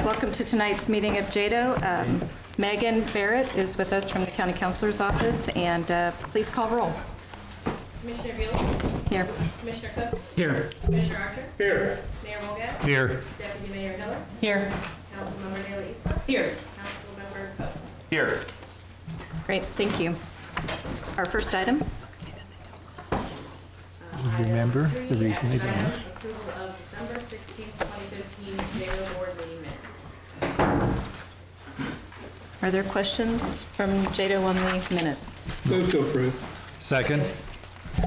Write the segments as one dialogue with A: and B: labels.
A: Welcome to tonight's meeting of JEDO. Megan Barrett is with us from the County Counselor's Office, and please call roll.
B: Commissioner Bueller?
A: Here.
B: Commissioner Cook?
C: Here.
B: Commissioner Archer?
C: Here.
B: Mayor Molgat?
C: Here.
B: Deputy Mayor Hiller?
A: Here.
B: Councilmember De La Isla?
A: Here.
B: Councilmember Cook?
C: Here.
A: Great, thank you. Our first item.
D: Remember the reason they don't?
B: Approval of December 16th, 2015 JEDO board meeting minutes.
A: Are there questions from JEDO on the minutes?
C: Move to approve.
D: Second.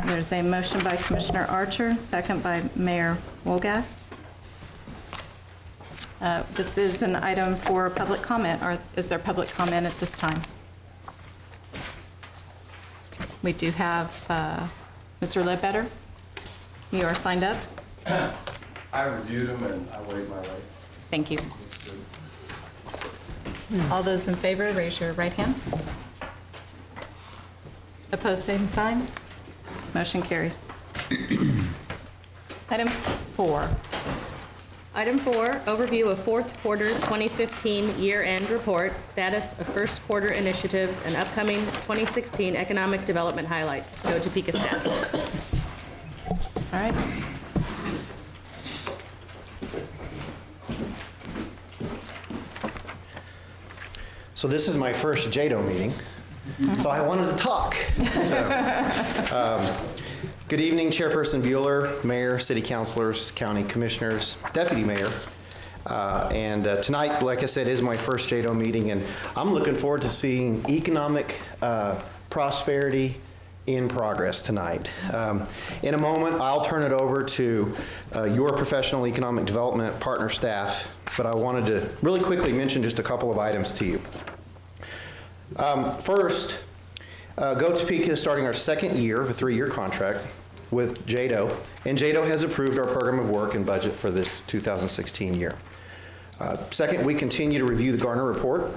A: There's a motion by Commissioner Archer, second by Mayor Wolgast. This is an item for public comment. Is there public comment at this time? We do have Mr. Ledbetter. You are signed up.
E: I reviewed them and I waived my right.
A: Thank you. All those in favor, raise your right hand. Opposed, same sign. Motion carries. Item 4.
B: Item 4, overview of fourth quarter 2015 year-end report, status of first quarter initiatives, and upcoming 2016 economic development highlights. Go to Topeka staff.
A: All right.
F: So this is my first JEDO meeting, so I wanted to talk. Good evening, Chairperson Bueller, Mayor, City Councilors, County Commissioners, Deputy Mayor. Tonight, like I said, is my first JEDO meeting, and I'm looking forward to seeing economic prosperity in progress tonight. In a moment, I'll turn it over to your professional economic development partner staff, but I wanted to really quickly mention just a couple of items to you. First, Go Topeka is starting our second year of a 3-year contract with JEDO, and JEDO has approved our program of work and budget for this 2016 year. Second, we continue to review the Garner report,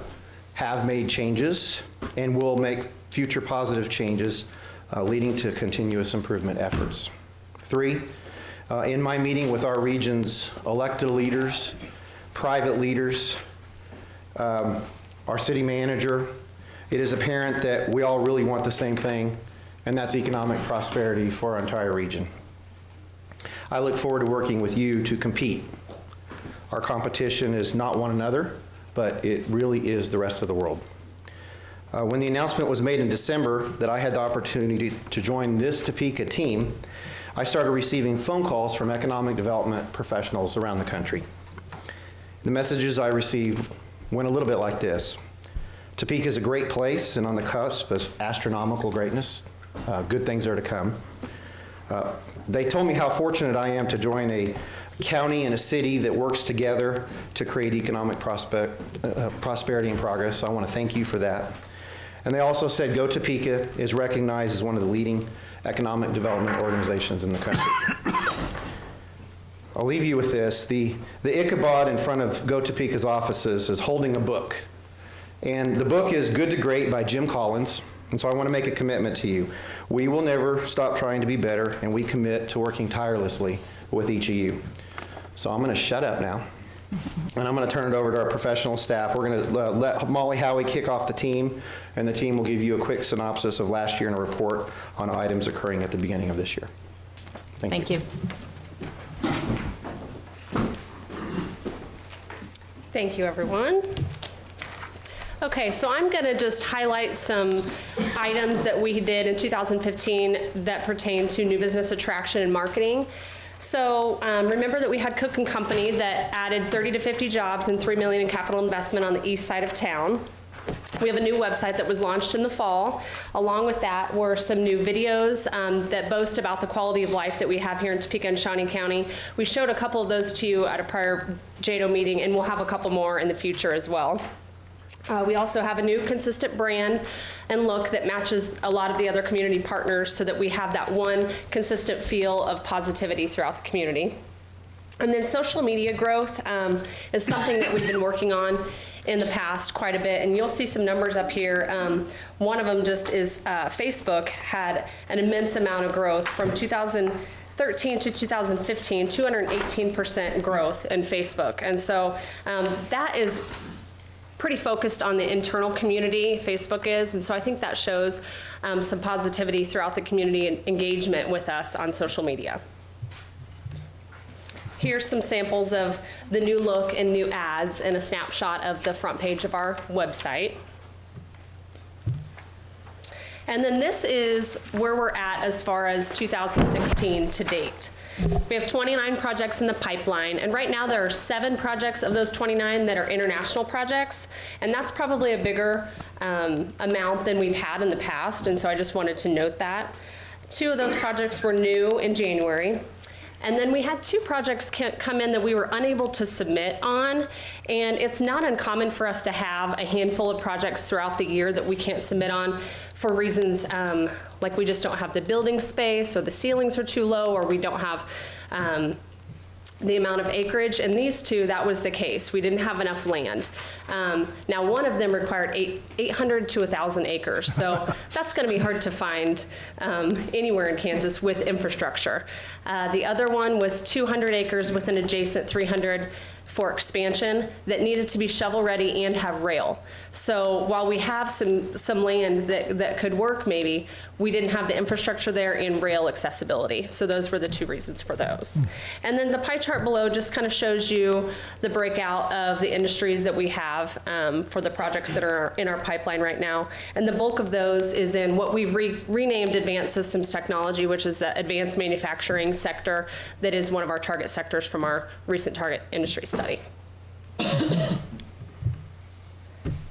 F: have made changes, and will make future positive changes leading to continuous improvement efforts. 3, in my meeting with our region's elected leaders, private leaders, our city manager, it is apparent that we all really want the same thing, and that's economic prosperity for our entire region. I look forward to working with you to compete. Our competition is not one another, but it really is the rest of the world. When the announcement was made in December that I had the opportunity to join this Topeka team, I started receiving phone calls from economic development professionals around the country. The messages I received went a little bit like this. Topeka is a great place and on the cusp of astronomical greatness. Good things are to come. They told me how fortunate I am to join a county and a city that works together to create economic prosperity and progress. So I want to thank you for that. And they also said Go Topeka is recognized as one of the leading economic development organizations in the country. I'll leave you with this. The Ichabod in front of Go Topeka's offices is holding a book. And the book is Good to Great by Jim Collins. And so I want to make a commitment to you. We will never stop trying to be better, and we commit to working tirelessly with each of you. So I'm going to shut up now, and I'm going to turn it over to our professional staff. We're going to let Molly Howie kick off the team, and the team will give you a quick synopsis of last year and a report on items occurring at the beginning of this year. Thank you.
G: Thank you, everyone. Okay, so I'm going to just highlight some items that we did in 2015 that pertain to new business attraction and marketing. So remember that we had Cook & Company that added 30 to 50 jobs and $3 million in capital investment on the east side of town. We have a new website that was launched in the fall. Along with that were some new videos that boast about the quality of life that we have here in Topeka and Shawnee County. We showed a couple of those to you at a prior JEDO meeting, and we'll have a couple more in the future as well. We also have a new consistent brand and look that matches a lot of the other community partners so that we have that one consistent feel of positivity throughout the community. And then social media growth is something that we've been working on in the past quite a bit, and you'll see some numbers up here. One of them just is Facebook had an immense amount of growth from 2000 2013 to 2015, 218% growth in Facebook. And so that is pretty focused on the internal community, Facebook is, and so I think that shows some positivity throughout the community and engagement with us on social media. Here's some samples of the new look and new ads and a snapshot of the front page of our website. And then this is where we're at as far as 2016 to date. We have 29 projects in the pipeline, and right now there are 7 projects of those 29 that are international projects, and that's probably a bigger amount than we've had in the past, and so I just wanted to note that. 2 of those projects were new in January. And then we had 2 projects come in that we were unable to submit on, and it's not uncommon for us to have a handful of projects throughout the year that we can't submit on for reasons like we just don't have the building space, or the ceilings are too low, or we don't have the amount of acreage. And these 2, that was the case. We didn't have enough land. Now, one of them required 800 to 1,000 acres, so that's going to be hard to find anywhere in Kansas with infrastructure. The other one was 200 acres with an adjacent 300 for expansion that needed to be shovel-ready and have rail. So while we have some land that could work maybe, we didn't have the infrastructure there and rail accessibility. So those were the 2 reasons for those. And then the pie chart below just kind of shows you the breakout of the industries that we have for the projects that are in our pipeline right now. And the bulk of those is in what we've renamed Advanced Systems Technology, which is the advanced manufacturing sector that is one of our target sectors from our recent target industry study.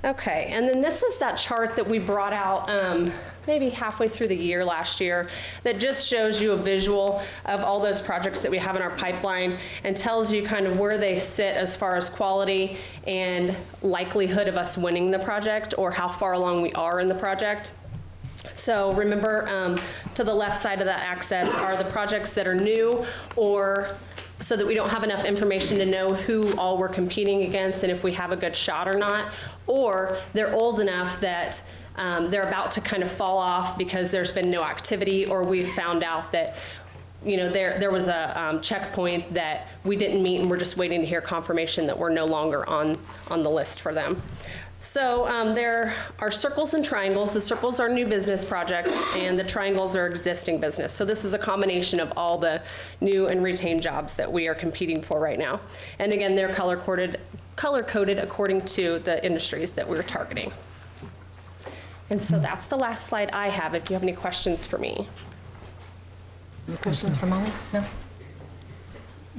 G: Okay, and then this is that chart that we brought out maybe halfway through the year last year that just shows you a visual of all those projects that we have in our pipeline and tells you kind of where they sit as far as quality and likelihood of us winning the project, or how far along we are in the project. So remember, to the left side of that axis are the projects that are new, or so that we don't have enough information to know who all we're competing against and if we have a good shot or not, or they're old enough that they're about to kind of fall off because there's been no activity, or we found out that there was a checkpoint that we didn't meet and we're just waiting to hear confirmation that we're no longer on the list for them. So there are circles and triangles. The circles are new business projects, and the triangles are existing business. So this is a combination of all the new and retained jobs that we are competing for right now. And again, they're color-coded according to the industries that we're targeting. And so that's the last slide I have, if you have any questions for me.
A: Any questions for Molly? No?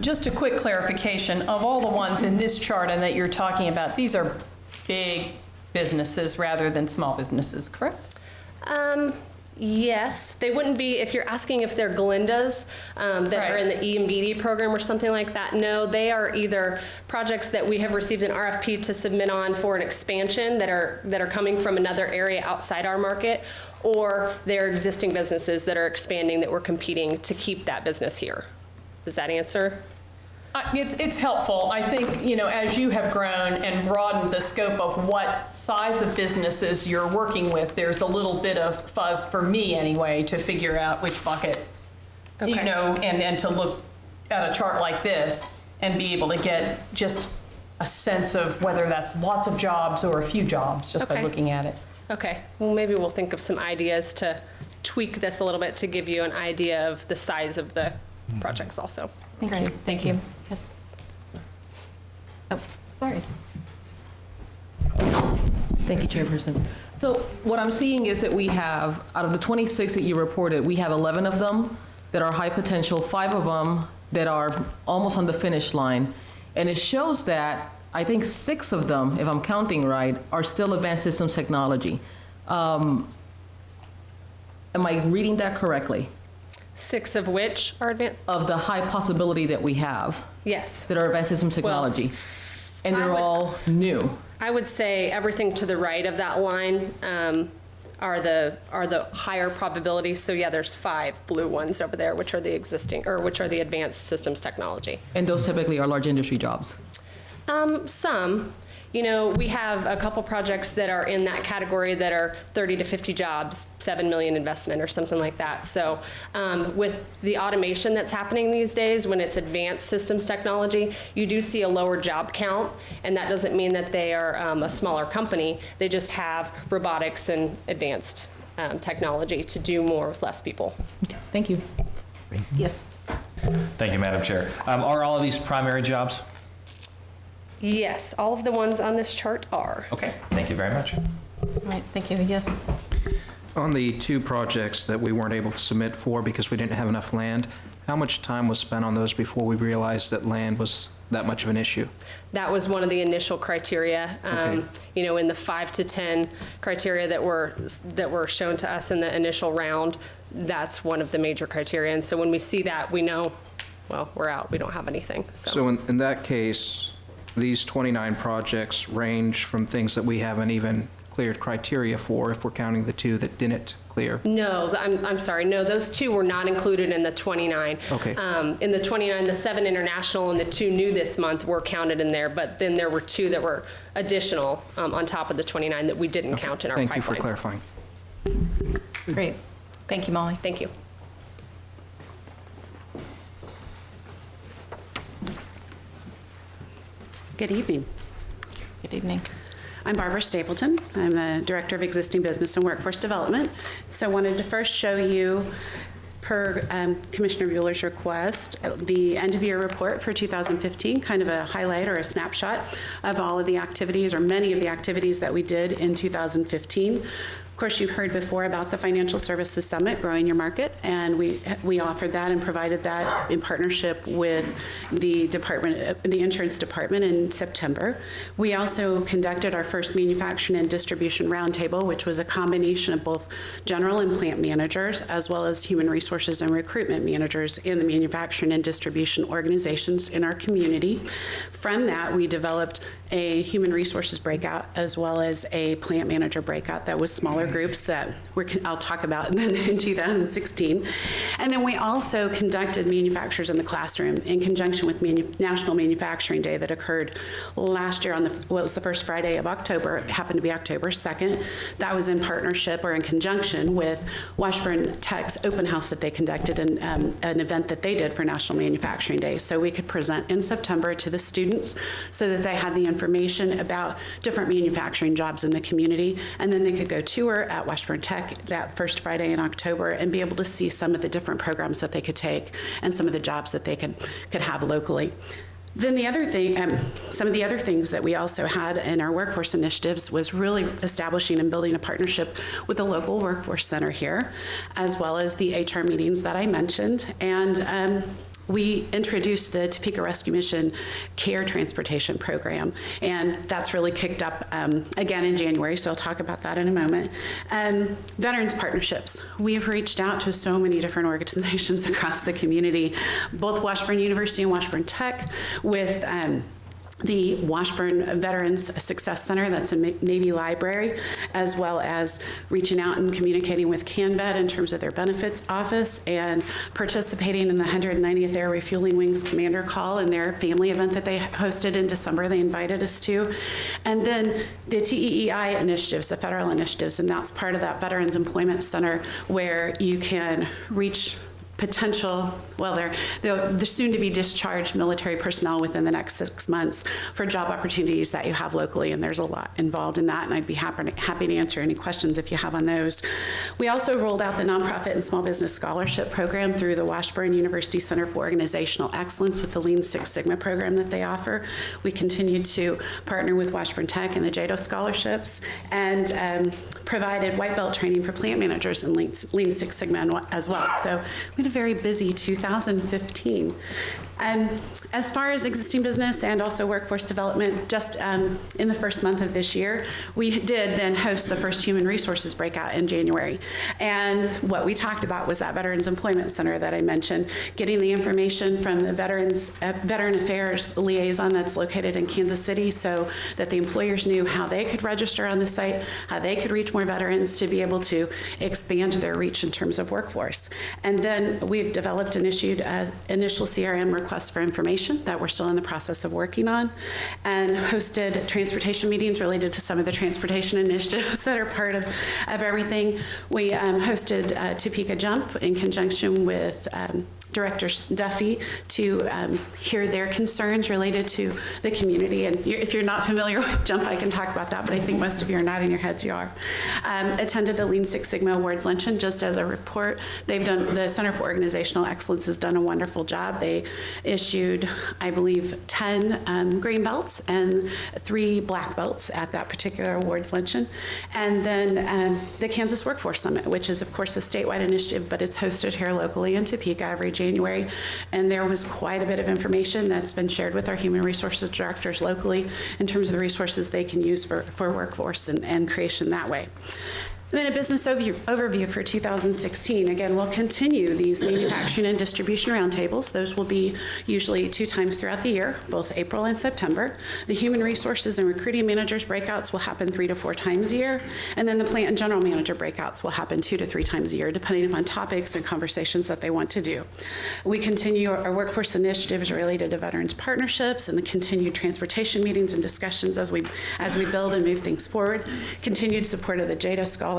C: Just a quick clarification, of all the ones in this chart and that you're talking about, these are big businesses rather than small businesses, correct?
G: Yes, they wouldn't be, if you're asking if they're Glendas that are in the EMBD program or something like that. No, they are either projects that we have received an RFP to submit on for an expansion that are coming from another area outside our market, or they're existing businesses that are expanding that we're competing to keep that business here. Does that answer?
C: It's helpful. I think, as you have grown and broadened the scope of what size of businesses you're working with, there's a little bit of fuzz for me anyway to figure out which bucket, and to look at a chart like this and be able to get just a sense of whether that's lots of jobs or a few jobs just by looking at it.
G: Okay, well, maybe we'll think of some ideas to tweak this a little bit to give you an idea of the size of the projects also.
A: Thank you. Yes. Oh, sorry.
H: Thank you, Chairperson. So what I'm seeing is that we have, out of the 26 that you reported, we have 11 of them that are high potential, 5 of them that are almost on the finish line. And it shows that, I think 6 of them, if I'm counting right, are still advanced systems technology. Am I reading that correctly?
G: 6 of which are advanced?
H: Of the high possibility that we have.
G: Yes.
H: That are advanced systems technology. And they're all new.
G: I would say everything to the right of that line are the higher probability. So yeah, there's 5 blue ones over there, which are the existing, or which are the advanced systems technology.
H: And those typically are large industry jobs.
G: Some. You know, we have a couple projects that are in that category that are 30 to 50 jobs, 7 million investment or something like that. So with the automation that's happening these days, when it's advanced systems technology, you do see a lower job count, and that doesn't mean that they are a smaller company. They just have robotics and advanced technology to do more with less people.
H: Thank you.
A: Yes.
I: Thank you, Madam Chair. Are all of these primary jobs?
G: Yes, all of the ones on this chart are.
I: Okay, thank you very much.
A: All right, thank you. Yes.
J: On the 2 projects that we weren't able to submit for because we didn't have enough land, how much time was spent on those before we realized that land was that much of an issue?
G: That was one of the initial criteria.
J: Okay.
G: You know, in the 5 to 10 criteria that were shown to us in the initial round, that's one of the major criteria. And so when we see that, we know, well, we're out. We don't have anything.
J: So in that case, these 29 projects range from things that we haven't even cleared criteria for, if we're counting the 2 that didn't clear.
G: No, I'm sorry. No, those 2 were not included in the 29.
J: Okay.
G: In the 29, the 7 international and the 2 new this month were counted in there, but then there were 2 that were additional on top of the 29 that we didn't count in our pipeline.
J: Thank you for clarifying.
A: Great. Thank you, Molly.
G: Thank you.
K: Good evening.
A: Good evening.
K: I'm Barbara Stapleton. I'm the Director of Existing Business and Workforce Development. So I wanted to first show you, per Commissioner Bueller's request, the end-of-year report for 2015, kind of a highlight or a snapshot of all of the activities or many of the activities that we did in 2015. Of course, you've heard before about the Financial Services Summit, Growing Your Market, and we offered that and provided that in partnership with the Insurance Department in September. We also conducted our first Manufacturing and Distribution Roundtable, which was a combination of both general and plant managers, as well as human resources and recruitment managers in the manufacturing and distribution organizations in our community. From that, we developed a human resources breakout as well as a plant manager breakout that was smaller groups that I'll talk about then in 2016. And then we also conducted manufacturers in the classroom in conjunction with National Manufacturing Day that occurred last year on what was the first Friday of October. It happened to be October 2nd. That was in partnership or in conjunction with Washburn Tech's open house that they conducted and an event that they did for National Manufacturing Day. So we could present in September to the students so that they had the information about different manufacturing jobs in the community, and then they could go tour at Washburn Tech that first Friday in October and be able to see some of the different programs that they could take and some of the jobs that they could have locally. Then the other thing, some of the other things that we also had in our workforce initiatives was really establishing and building a partnership with the local workforce center here, as well as the HR meetings that I mentioned. And we introduced the Topeka Rescue Mission Care Transportation Program, and that's really kicked up again in January, so I'll talk about that in a moment. Veterans partnerships. We've reached out to so many different organizations across the community, both Washburn University and Washburn Tech, with the Washburn Veterans Success Center, that's a Navy library, as well as reaching out and communicating with CanVet in terms of their benefits office and participating in the 190th Air Refueling Wings Commander Call and their family event that they hosted in December. They invited us to. And then the TEEI initiatives, the federal initiatives, and that's part of that Veterans Employment Center where you can reach potential, well, they're soon to be discharged military personnel within the next 6 months for job opportunities that you have locally, and there's a lot involved in that, and I'd be happy to answer any questions if you have on those. We also rolled out the Nonprofit and Small Business Scholarship Program through the Washburn University Center for Organizational Excellence with the Lean Six Sigma program that they offer. We continued to partner with Washburn Tech and the JEDO scholarships, and provided white belt training for plant managers in Lean Six Sigma as well. So we had a very busy 2015. As far as existing business and also workforce development, just in the first month of this year, we did then host the first human resources breakout in January. And what we talked about was that Veterans Employment Center that I mentioned, getting the information from the Veteran Affairs liaison that's located in Kansas City so that the employers knew how they could register on the site, how they could reach more veterans to be able to expand their reach in terms of workforce. And then we've developed and issued initial CRM requests for information that we're still in the process of working on, and hosted transportation meetings related to some of the transportation initiatives that are part of everything. We hosted Topeka Jump in conjunction with Director Duffy to hear their concerns related to the community. And if you're not familiar with Jump, I can talk about that, but I think most of you are nodding your heads, you are. Attended the Lean Six Sigma Awards Luncheon. Just as a report, the Center for Organizational Excellence has done a wonderful job. They issued, I believe, 10 green belts and 3 black belts at that particular awards luncheon. And then the Kansas Workforce Summit, which is, of course, a statewide initiative, but it's hosted here locally in Topeka every January, and there was quite a bit of information that's been shared with our human resources directors locally in terms of the resources they can use for workforce and creation that way. And then a business overview for 2016. Again, we'll continue these manufacturing and distribution roundtables. Those will be usually 2 times throughout the year, both April and September. The human resources and recruiting managers breakouts will happen 3 to 4 times a year. And then the plant and general manager breakouts will happen 2 to 3 times a year, depending upon topics and conversations that they want to do. We continue our workforce initiatives related to veterans partnerships and the continued transportation meetings and discussions as we build and move things forward. Continued support of the JEDO scholarships.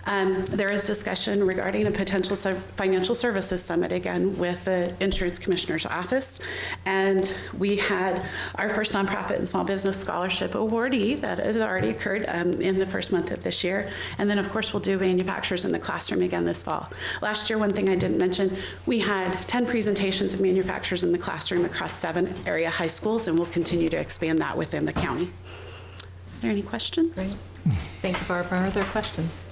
K: There is discussion regarding a potential financial services summit again with the Insurance Commissioner's Office. And we had our first nonprofit and small business scholarship awardee that has already occurred in the first month of this year. And then, of course, we'll do manufacturers in the classroom again this fall. Last year, one thing I didn't mention, we had 10 presentations of manufacturers in the classroom across 7 area high schools, and we'll continue to expand that within the county. Are there any questions?
A: Great. Thank you, Barbara. Are there questions?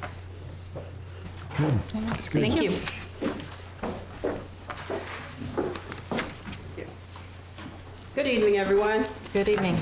A: Thank you.
L: Good evening, everyone.
A: Good evening.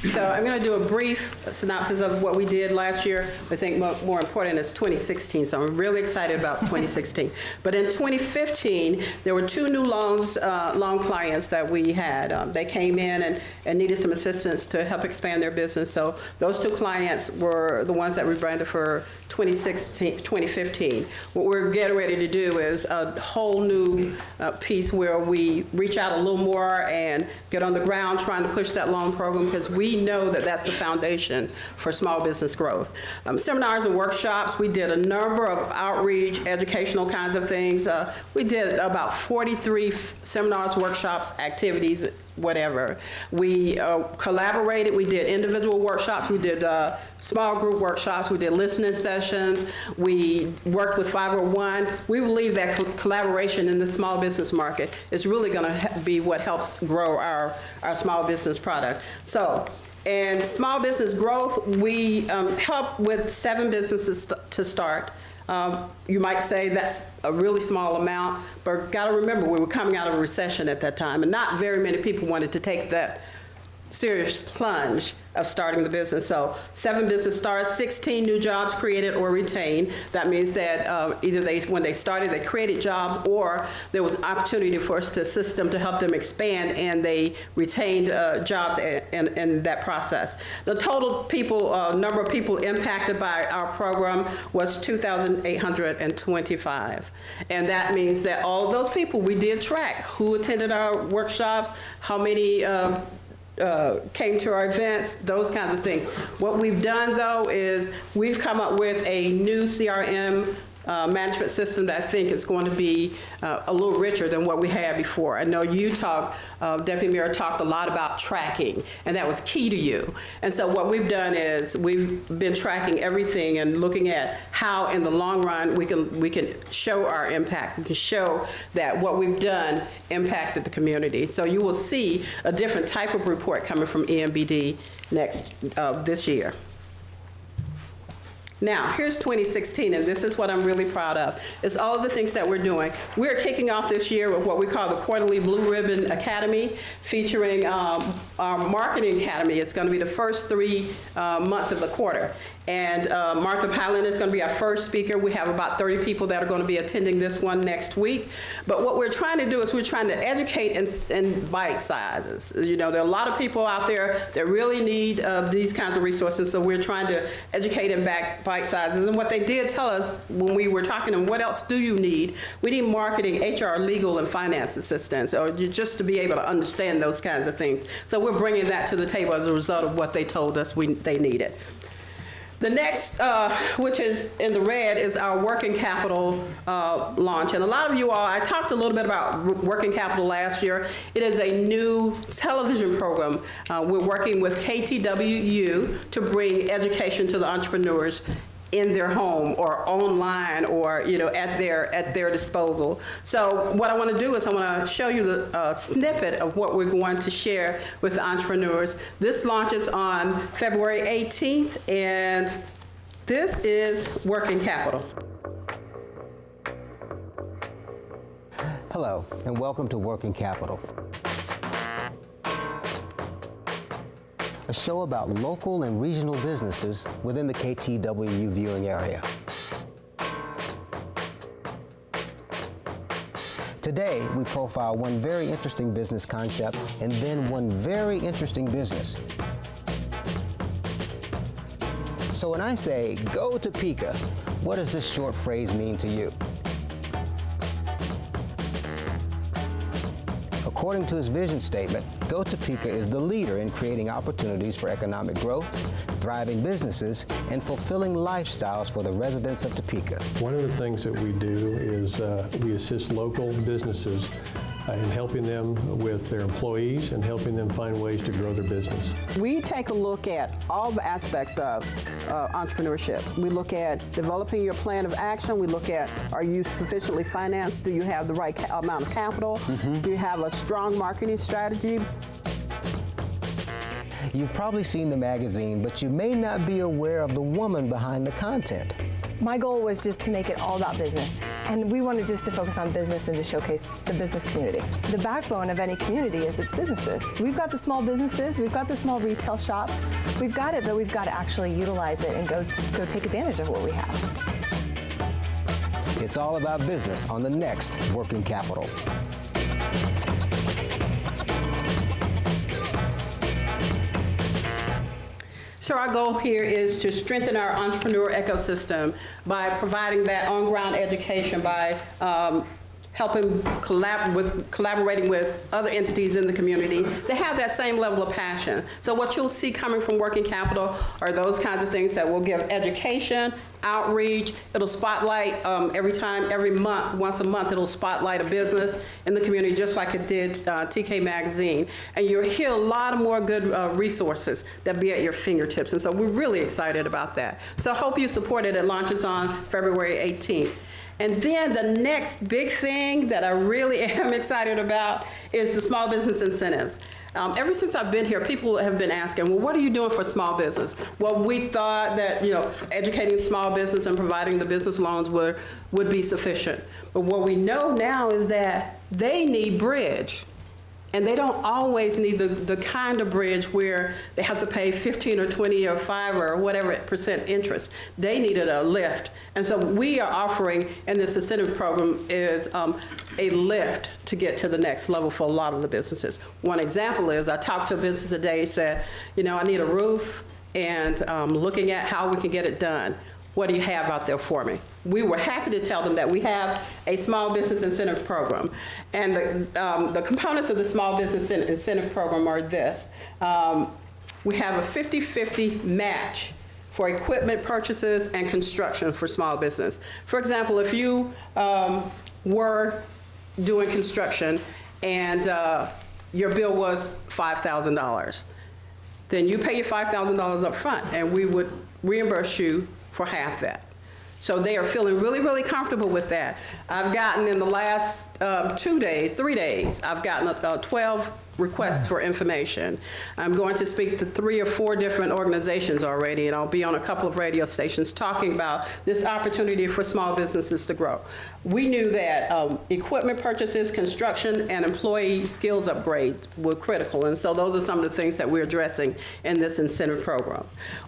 L: So I'm going to do a brief synopsis of what we did last year. I think more important is 2016, so I'm really excited about 2016. But in 2015, there were 2 new loan clients that we had. They came in and needed some assistance to help expand their business. So those 2 clients were the ones that we branded for 2015. What we're getting ready to do is a whole new piece where we reach out a little more and get on the ground trying to push that loan program, because we know that that's the foundation for small business growth. Seminars and workshops, we did a number of outreach, educational kinds of things. We did about 43 seminars, workshops, activities, whatever. We collaborated, we did individual workshops, we did small group workshops, we did listening sessions, we worked with 501. We believe that collaboration in the small business market is really going to be what helps grow our small business product. So, in small business growth, we help with 7 businesses to start. You might say that's a really small amount, but got to remember we were coming out of a recession at that time, and not very many people wanted to take that serious plunge of starting the business. So 7 business starts, 16 new jobs created or retained. That means that either when they started, they created jobs, or there was an opportunity for us to assist them to help them expand, and they retained jobs in that process. The total number of people impacted by our program was 2,825. And that means that all of those people, we did track who attended our workshops, how many came to our events, those kinds of things. What we've done, though, is we've come up with a new CRM management system that I think is going to be a little richer than what we had before. I know you Deputy Mayor talked a lot about tracking, and that was key to you. And so what we've done is we've been tracking everything and looking at how in the long run we can show our impact. We can show that what we've done impacted the community. So you will see a different type of report coming from EMBD this year. Now, here's 2016, and this is what I'm really proud of. It's all of the things that we're doing. We're kicking off this year with what we call the Quarterly Blue Ribbon Academy, featuring our Marketing Academy. It's going to be the first 3 months of the quarter. And Martha Pyland is going to be our first speaker. We have about 30 people that are going to be attending this one next week. But what we're trying to do is we're trying to educate in bite sizes. You know, there are a lot of people out there that really need these kinds of resources, so we're trying to educate in bite bite sizes. And what they did tell us when we were talking to them, what else do you need? We need marketing, HR, legal, and finance assistance, or just to be able to understand those kinds of things. So we're bringing that to the table as a result of what they told us they needed. The next, which is in the red, is our working capital launch. And a lot of you all, I talked a little bit about working capital last year. It is a new television program. We're working with KTWU to bring education to the entrepreneurs in their home or online or at their disposal. So what I want to do is I want to show you the snippet of what we're going to share with the entrepreneurs. This launches on February 18th, and this is working capital.
M: Hello, and welcome to Working Capital, a show about local and regional businesses within the KTWU viewing area. Today, we profile one very interesting business concept and then one very interesting business. So when I say, go to Topeka, what does this short phrase mean to you? According to his vision statement, Go Topeka is the leader in creating opportunities for economic growth, thriving businesses, and fulfilling lifestyles for the residents of Topeka.
N: One of the things that we do is we assist local businesses in helping them with their employees and helping them find ways to grow their business.
L: We take a look at all the aspects of entrepreneurship. We look at developing your plan of action. We look at, are you sufficiently financed? Do you have the right amount of capital? Do you have a strong marketing strategy?
M: You've probably seen the magazine, but you may not be aware of the woman behind the content.
O: My goal was just to make it all about business. And we wanted just to focus on business and to showcase the business community. The backbone of any community is its businesses. We've got the small businesses, we've got the small retail shops. We've got it, but we've got to actually utilize it and go take advantage of what we have.
M: It's all about business on the next Working Capital.
L: So our goal here is to strengthen our entrepreneur ecosystem by providing that on-ground education, by helping collaborating with other entities in the community to have that same level of passion. So what you'll see coming from Working Capital are those kinds of things that will give education, outreach. It'll spotlight every month, once a month, it'll spotlight a business in the community just like it did TK Magazine. And you'll hear a lot of more good resources that be at your fingertips. And so we're really excited about that. So I hope you support it. It launches on February 18th. And then the next big thing that I really am excited about is the small business incentives. Ever since I've been here, people have been asking, well, what are you doing for small business? Well, we thought that, educating small business and providing the business loans would be sufficient. But what we know now is that they need bridge. And they don't always need the kind of bridge where they have to pay 15 or 20 or 5 or whatever % interest. They needed a lift. And so we are offering in this incentive program is a lift to get to the next level for a lot of the businesses. One example is I talked to a business today, said, I need a roof and looking at how we can get it done. What do you have out there for me? We were happy to tell them that we have a small business incentive program. And the components of the small business incentive program are this. We have a 50-50 match for equipment purchases and construction for small business. For example, if you were doing construction and your bill was $5,000, then you pay your $5,000 up front and we would reimburse you for half that. So they are feeling really, really comfortable with that. I've gotten in the last 3 days, I've gotten 12 requests for information. I'm going to speak to 3 or 4 different organizations already, and I'll be on a couple of radio stations talking about this opportunity for small businesses to grow. We knew that equipment purchases, construction, and employee skills upgrades were critical, and so those are some of the things that we're addressing in this incentive program.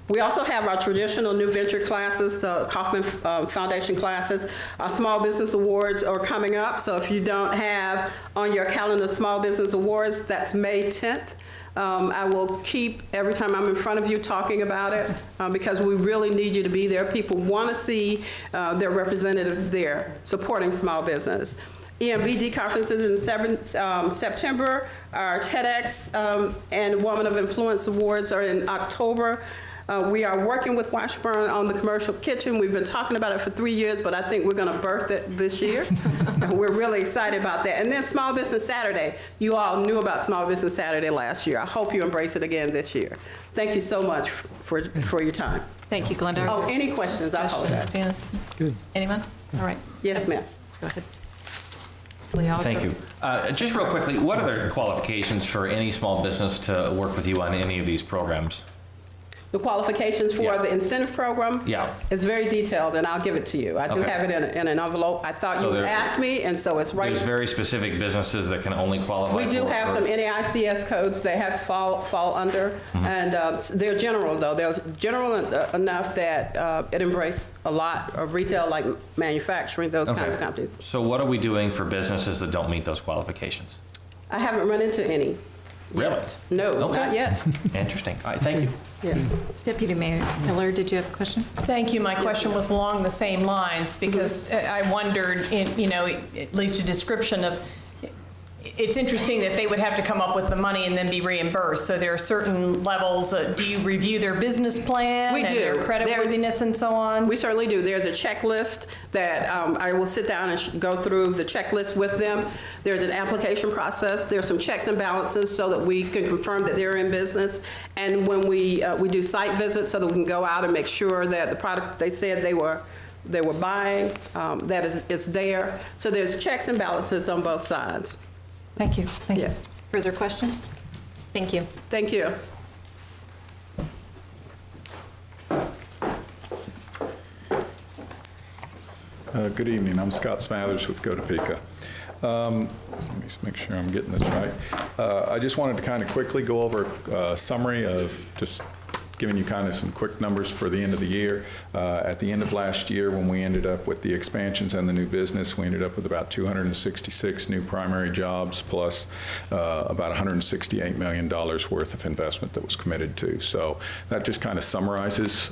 L: We also have our traditional new venture classes, the Kauffman Foundation classes. Our Small Business Awards are coming up, so if you don't have on your calendar Small Business Awards, that's May 10th. I will keep, every time I'm in front of you, talking about it because we really need you to be there. People want to see their representatives there supporting small business. EMBD conferences in September. Our TEDx and Woman of Influence Awards are in October. We are working with Washburn on the commercial kitchen. We've been talking about it for 3 years, but I think we're going to birth it this year. We're really excited about that. And then Small Business Saturday. You all knew about Small Business Saturday last year. I hope you embrace it again this year. Thank you so much for your time.
A: Thank you, Glenda.
L: Oh, any questions? I apologize.
A: Yes. Good. Anyone? All right.
L: Yes, ma'am.
A: Go ahead.
I: Thank you. Just real quickly, what are the qualifications for any small business to work with you on any of these programs?
L: The qualifications for the incentive program is very detailed, and I'll give it to you. I do have it in an envelope. I thought you would ask me, and so it's right.
I: There's very specific businesses that can only qualify.
L: We do have some NAICS codes they have to fall under, and they're general, though. They're general enough that it embraces a lot of retail, like manufacturing, those kinds of companies.
I: So what are we doing for businesses that don't meet those qualifications?
L: I haven't run into any.
I: Really?
L: No, not yet.
I: Interesting. All right, thank you.
L: Yes.
A: Deputy Mayor Miller, did you have a question?
C: Thank you. My question was along the same lines because I wondered, at least a description of, it's interesting that they would have to come up with the money and then be reimbursed. So there are certain levels. Do you review their business plan and their creditworthiness and so on?
L: We certainly do. There's a checklist that I will sit down and go through the checklist with them. There's an application process. There's some checks and balances so that we can confirm that they're in business. And when we do site visits so that we can go out and make sure that the product they said they were buying, that it's there. So there's checks and balances on both sides.
A: Thank you. Thank you. Further questions? Thank you.
L: Thank you.
P: Good evening. I'm Scott Smathers with Go Topeka. Let me make sure I'm getting this right. I just wanted to kind of quickly go over a summary of just giving you kind of some quick numbers for the end of the year. At the end of last year, when we ended up with the expansions and the new business, we ended up with about 266 new primary jobs plus about $168 million worth of investment that was committed to. So that just kind of summarizes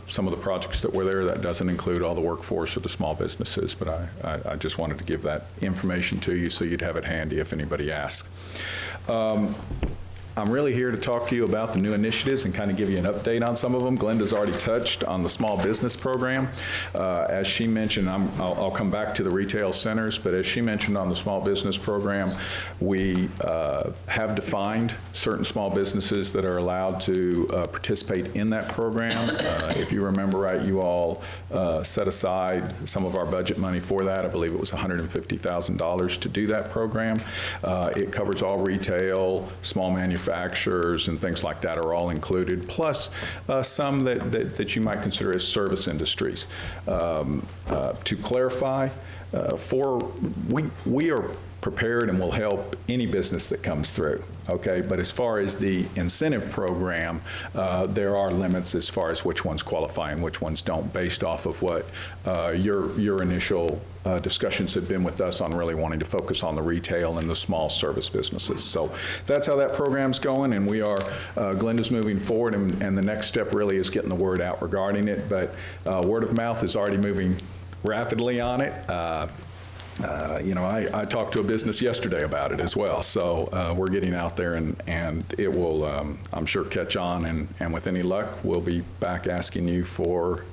P: some of the projects that were there. That doesn't include all the workforce or the small businesses, but I just wanted to give that information to you so you'd have it handy if anybody asks. I'm really here to talk to you about the new initiatives and kind of give you an update on some of them. Glenda's already touched on the small business program. As she mentioned, I'll come back to the retail centers, but as she mentioned on the small business program, we have defined certain small businesses that are allowed to participate in that program. If you remember right, you all set aside some of our budget money for that. I believe it was $150,000 to do that program. It covers all retail, small manufacturers, and things like that are all included, plus some that you might consider as service industries. To clarify, we are prepared and will help any business that comes through, okay? But as far as the incentive program, there are limits as far as which ones qualify and which ones don't, based off of what your initial discussions have been with us on really wanting to focus on the retail and the small service businesses. So that's how that program's going, and we are, Glenda's moving forward, and the next step really is getting the word out regarding it, but word of mouth is already moving rapidly on it. I talked to a business yesterday about it as well, so we're getting out there, and it will, I'm sure, catch on, and with any luck, we'll be back asking you for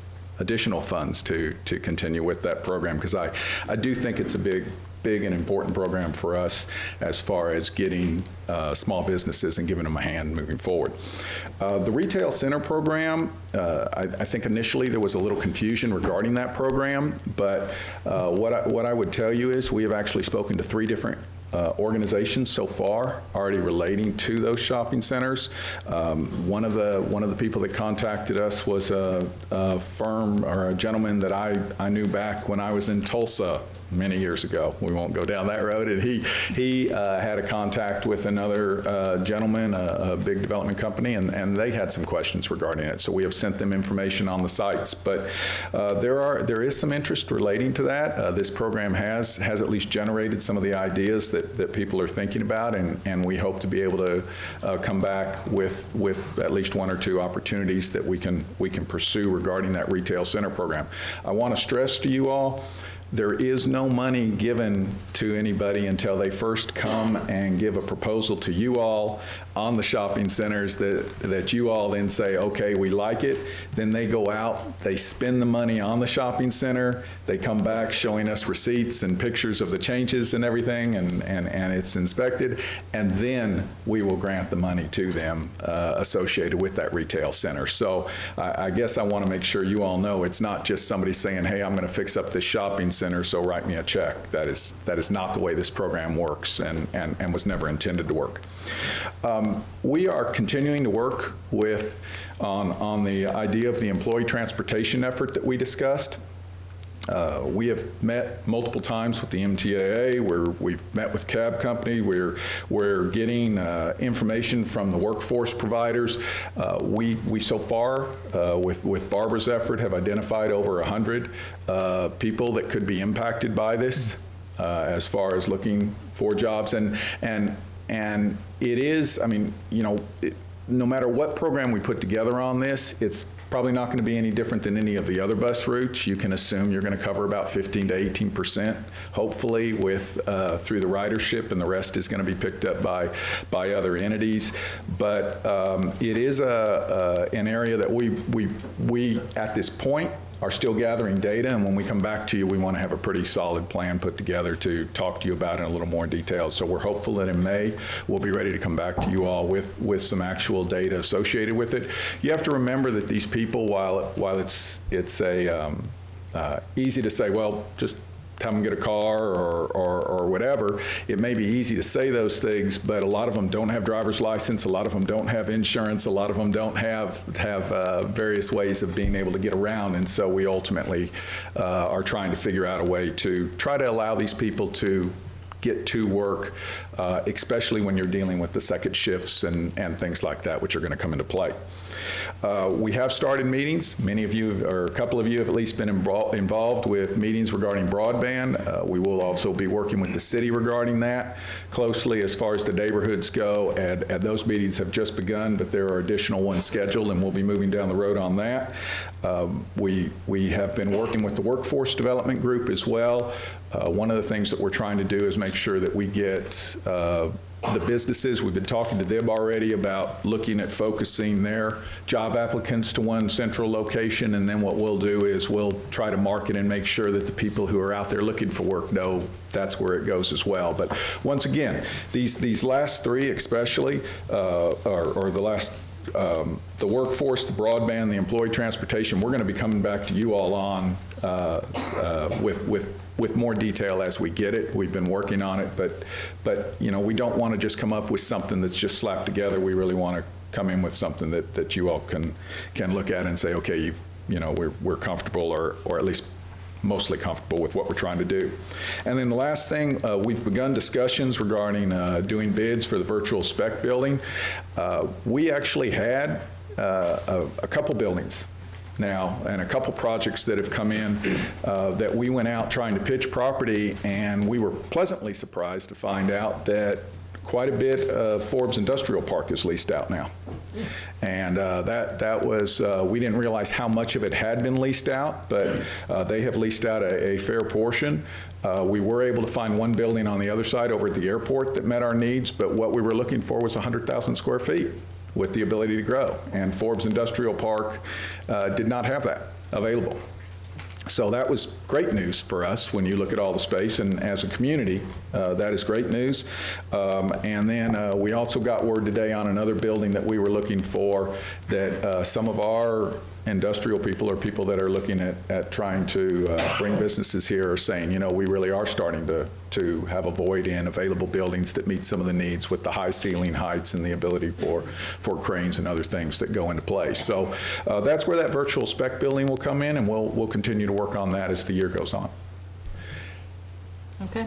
P: additional funds to continue with that program, because I do think it's a big and important program for us as far as getting small businesses and giving them a hand moving forward. The retail center program, I think initially there was a little confusion regarding that program, but what I would tell you is we have actually spoken to 3 different organizations so far already relating to those shopping centers. One of the people that contacted us was a firm or a gentleman that I knew back when I was in Tulsa many years ago. We won't go down that road. And he had a contact with another gentleman, a big development company, and they had some questions regarding it. So we have sent them information on the sites. But there is some interest relating to that. This program has at least generated some of the ideas that people are thinking about, and we hope to be able to come back with at least one or two opportunities that we can pursue regarding that retail center program. I want to stress to you all, there is no money given to anybody until they first come and give a proposal to you all on the shopping centers that you all then say, okay, we like it. Then they go out, they spend the money on the shopping center, they come back showing us receipts and pictures of the changes and everything, and it's inspected, and then we will grant the money to them associated with that retail center. So I guess I want to make sure you all know it's not just somebody saying, hey, I'm going to fix up this shopping center, so write me a check. That is not the way this program works, and was never intended to work. We are continuing to work on the idea of the employee transportation effort that we discussed. We have met multiple times with the MTAA, where we've met with cab company, we're getting information from the workforce providers. We so far, with Barbara's effort, have identified over 100 people that could be impacted by this as far as looking for jobs. And it is, I mean, you know, no matter what program we put together on this, it's probably not going to be any different than any of the other bus routes. You can assume you're going to cover about 15 to 18%, hopefully, with through the ridership, and the rest is going to be picked up by other entities. But it is an area that we at this point are still gathering data, and when we come back to you, we want to have a pretty solid plan put together to talk to you about in a little more detail. So we're hopeful that in May, we'll be ready to come back to you all with some actual data associated with it. You have to remember that these people, while it's easy to say, well, just have them get a car or whatever. It may be easy to say those things, but a lot of them don't have driver's license. A lot of them don't have insurance. A lot of them don't have various ways of being able to get around. And so we ultimately are trying to figure out a way to try to allow these people to get to work, especially when you're dealing with the second shifts and things like that, which are going to come into play. We have started meetings. Many of you, or a couple of you, have at least been involved with meetings regarding broadband. We will also be working with the city regarding that closely as far as the neighborhoods go, and those meetings have just begun, but there are additional ones scheduled, and we'll be moving down the road on that. We have been working with the workforce development group as well. One of the things that we're trying to do is make sure that we get the businesses, we've been talking to them already about looking at focusing their job applicants to one central location, and then what we'll do is we'll try to market and make sure that the people who are out there looking for work know that's where it goes as well. But once again, these last three especially, or the last, the workforce, the broadband, the employee transportation, we're going to be coming back to you all on with more detail as we get it. We've been working on it, but you know, we don't want to just come up with something that's just slapped together. We really want to come in with something that you all can look at and say, okay, you know, we're comfortable, or at least mostly comfortable with what we're trying to do. And then the last thing, we've begun discussions regarding doing bids for the virtual spec building. We actually had a couple buildings now, and a couple projects that have come in that we went out trying to pitch property, and we were pleasantly surprised to find out that quite a bit of Forbes Industrial Park is leased out now. And that was, we didn't realize how much of it had been leased out, but they have leased out a fair portion. We were able to find one building on the other side over at the airport that met our needs, but what we were looking for was 100,000 square feet with the ability to grow. And Forbes Industrial Park did not have that available. So that was great news for us when you look at all the space, and as a community, that is great news. And then we also got word today on another building that we were looking for that some of our industrial people, or people that are looking at trying to bring businesses here, are saying, you know, we really are starting to have a void in available buildings that meet some of the needs with the high ceiling heights and the ability for cranes and other things that go into play. So that's where that virtual spec building will come in, and we'll continue to work on that as the year goes on.
A: Okay.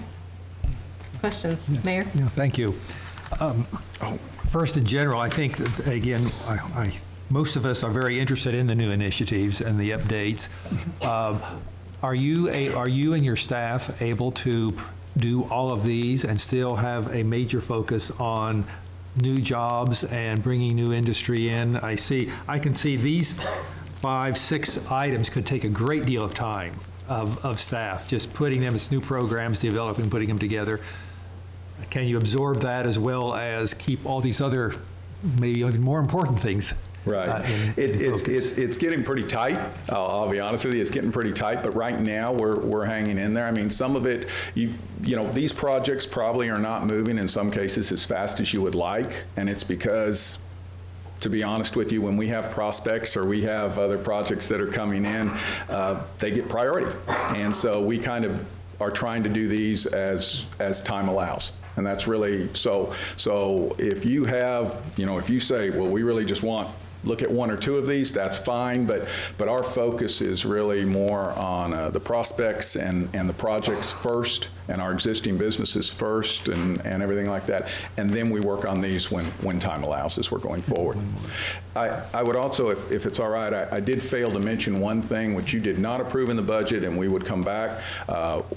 A: Questions? Mayor?
D: Yeah, thank you. First, in general, I think, that, again, most of us are very interested in the new initiatives and the updates. Are you and your staff able to do all of these and still have a major focus on new jobs and bringing new industry in? I can see these 5, 6 items could take a great deal of time of staff, just putting them as new programs, developing, putting them together. Can you absorb that as well as keep all these other, maybe even more important things?
P: Right. It's getting pretty tight. I'll be honest with you, it's getting pretty tight. But right now, we're hanging in there. I mean, some of it, you know, these projects probably are not moving in some cases as fast as you would like, and it's because, to be honest with you, when we have prospects or we have other projects that are coming in, they get priority, and so we kind of are trying to do these as time allows. And that's really, so if you have, you know, if you say, well, we really just look at 1 or 2 of these, that's fine, but our focus is really more on the prospects and the projects first, and our existing businesses first, and everything like that, and then we work on these when time allows as we're going forward. I would also, if it's all right, I did fail to mention one thing which you did not approve in the budget, and we would come back.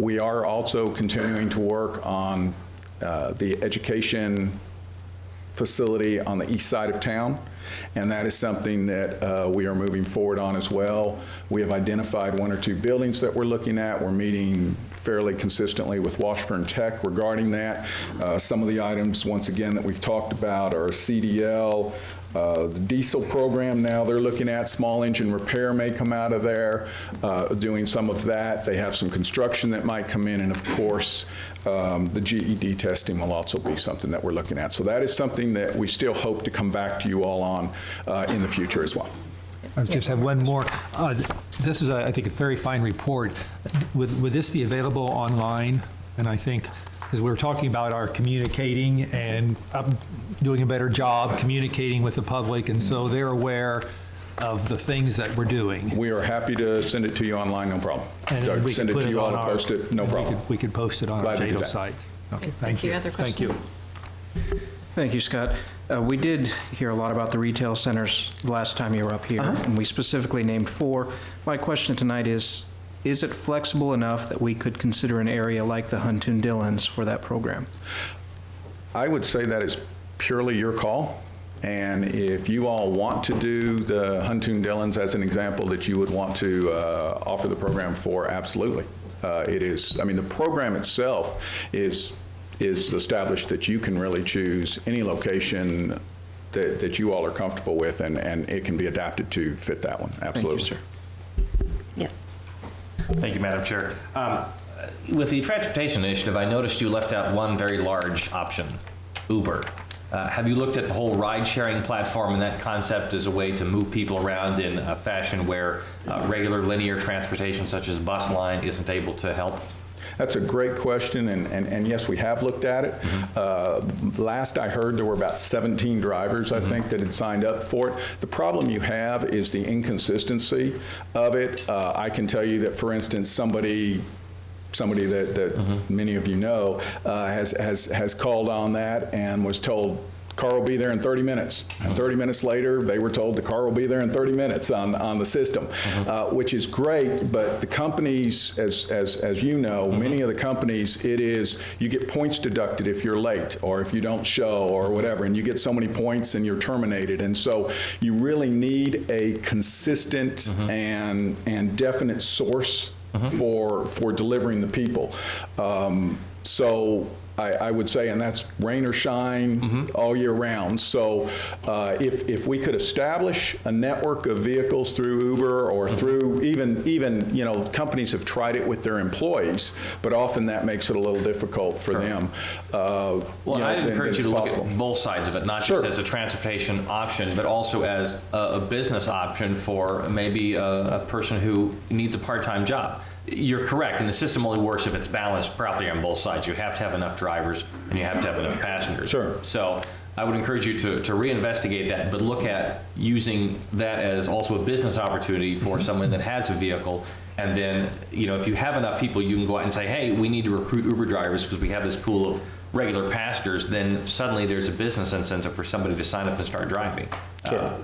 P: We are also continuing to work on the education facility on the east side of town, and that is something that we are moving forward on as well. We have identified 1 or 2 buildings that we're looking at. We're meeting fairly consistently with Washburn Tech regarding that. Some of the items, once again, that we've talked about are CDL, the diesel program now they're looking at, small engine repair may come out of there, doing some of that. They have some construction that might come in, and of course, the GED testing will also be something that we're looking at. So that is something that we still hope to come back to you all on in the future as well.
D: I just have one more. This is, I think, a very fine report. Would this be available online? And I think, because we were talking about our communicating and doing a better job communicating with the public, and so they're aware of the things that we're doing.
P: We are happy to send it to you online, no problem.
D: And we
P: send
D: could
P: it
D: put
P: to you all
D: on
P: and post it, no problem.
D: We could post it on
P: Glad
D: our
P: to do
D: JEDO
P: that.
D: site. Okay,
A: Thank you. Other
D: Thank you.
A: questions?
J: Thank you, Scott. We did hear a lot about the retail centers last time you were up here, and we specifically named 4. My question tonight is it flexible enough that we could consider an area like the Huntoon Dillons for that program?
P: I would say that is purely your call. And if you all want to do the Huntoon Dillons as an example that you would want to offer the program for, absolutely. It is, I mean, the program itself is established that you can really choose any location that you all are comfortable with, and it can be adapted to fit that one. Absolutely.
J: Thank you, sir.
A: Yes.
I: Thank you, Madam Chair. With the transportation initiative, I noticed you left out one very large option, Uber. Have you looked at the whole ride-sharing platform and that concept as a way to move people around in a fashion where regular linear transportation such as bus line isn't able to help?
P: That's a great question, and yes, we have looked at it. Last I heard, there were about 17 drivers, I think, that had signed up for it. The problem you have is the inconsistency of it. I can tell you that, for instance, somebody that many of you know has called on that and was told, car will be there in 30 minutes. And 30 minutes later, they were told the car will be there in 30 minutes on the system, which is great, but the companies, as you know, many of the companies, it is, you get points deducted if you're late or if you don't show or whatever, and you get so many points and you're terminated. And so you really need a consistent and definite source for delivering the people. So I would say, and that's rain or shine all year round. So if we could establish a network of vehicles through Uber or through even you know, companies have tried it with their employees, but often that makes it a little difficult for them.
I: Well, I'd encourage you to look at both sides of it, not just as a transportation option, but also as a business option for maybe a person who needs a part-time job. You're correct, and the system only works if it's balanced properly on both sides. You have to have enough drivers, and you have to have enough passengers.
P: Sure.
I: So I would encourage you to reinvestigate that, but look at using that as also a business opportunity for someone that has a vehicle. And then, if you have enough people, you can go out and say, hey, we need to recruit Uber drivers because we have this pool of regular passengers. Then suddenly there's a business incentive for somebody to sign up and start driving.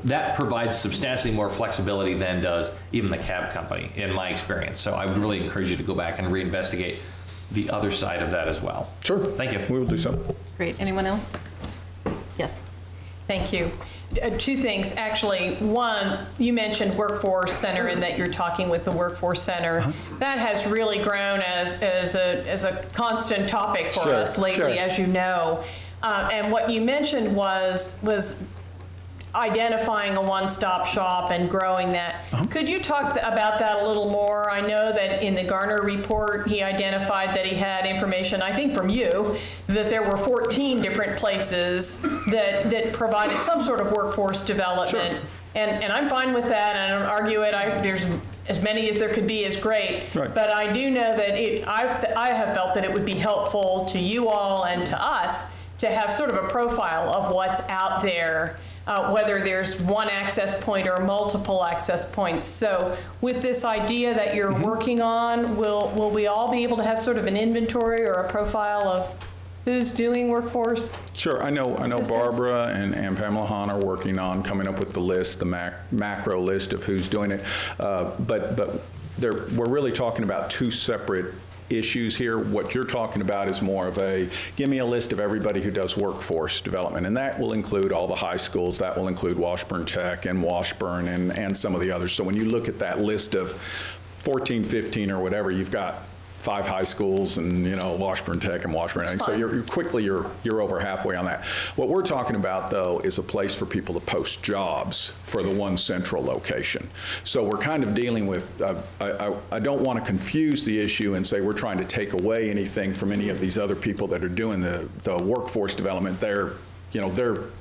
I: That provides substantially more flexibility than does even the cab company, in my experience. So I would really encourage you to go back and reinvestigate the other side of that as well.
P: Sure.
I: Thank you.
P: We will do so.
A: Great. Anyone else? Yes.
C: Thank you. Two things, actually. One, you mentioned Workforce Center and that you're talking with the Workforce Center. That has really grown as a constant topic for us lately, as you know. And what you mentioned was identifying a one-stop shop and growing that. Could you talk about that a little more? I know that in the Garner report, he identified that he had information, I think from you, that there were 14 different places that provided some sort of workforce development. Sure. And I'm fine with that, and I don't argue it. There's as many as there could be is great. Right. But I do know that I have felt that it would be helpful to you all and to us to have sort of a profile of what's out there, whether there's one access point or multiple access points. So with this idea that you're working on, will we all be able to have sort of an inventory or a profile of who's doing workforce?
P: Sure. I know Barbara and Pamela Hahn are working on coming up with the list, the macro list of who's doing it. But we're really talking about two separate issues here. What you're talking about is more of give me a list of everybody who does workforce development, and that will include all the high schools. That will include Washburn Tech and Washburn and some of the others. So when you look at that list of 14, 15 or whatever, you've got 5 high schools and Washburn Tech and Washburn. So you're over halfway on that. What we're talking about though is a place for people to post jobs for the one central location. So we're kind of dealing with. I don't want to confuse the issue and say we're trying to take away anything from any of these other people that are doing the workforce development. They're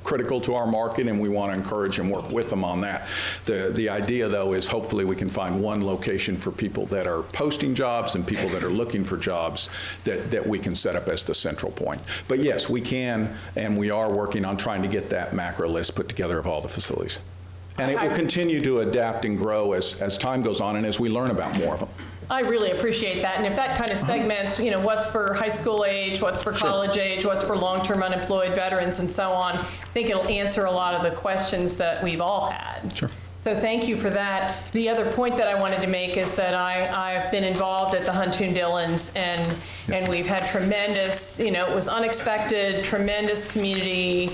P: critical to our market, and we want to encourage and work with them on that. The idea, though, is hopefully we can find one location for people that are posting jobs and people that are looking for jobs that we can set up as the central point. But yes, we can, and we are working on trying to get that macro list put together of all the facilities. And it will continue to adapt and grow as time goes on and as we learn about more of them.
C: I really appreciate that. And if that kind of segments, what's for high school age, what's for college age, what's for long-term unemployed veterans and so on, I think it'll answer a lot of the questions that we've all had. Sure. So thank you for that. The other point that I wanted to make is that I've been involved at the Huntoon Dillons, and we've had tremendous, it was unexpected, tremendous community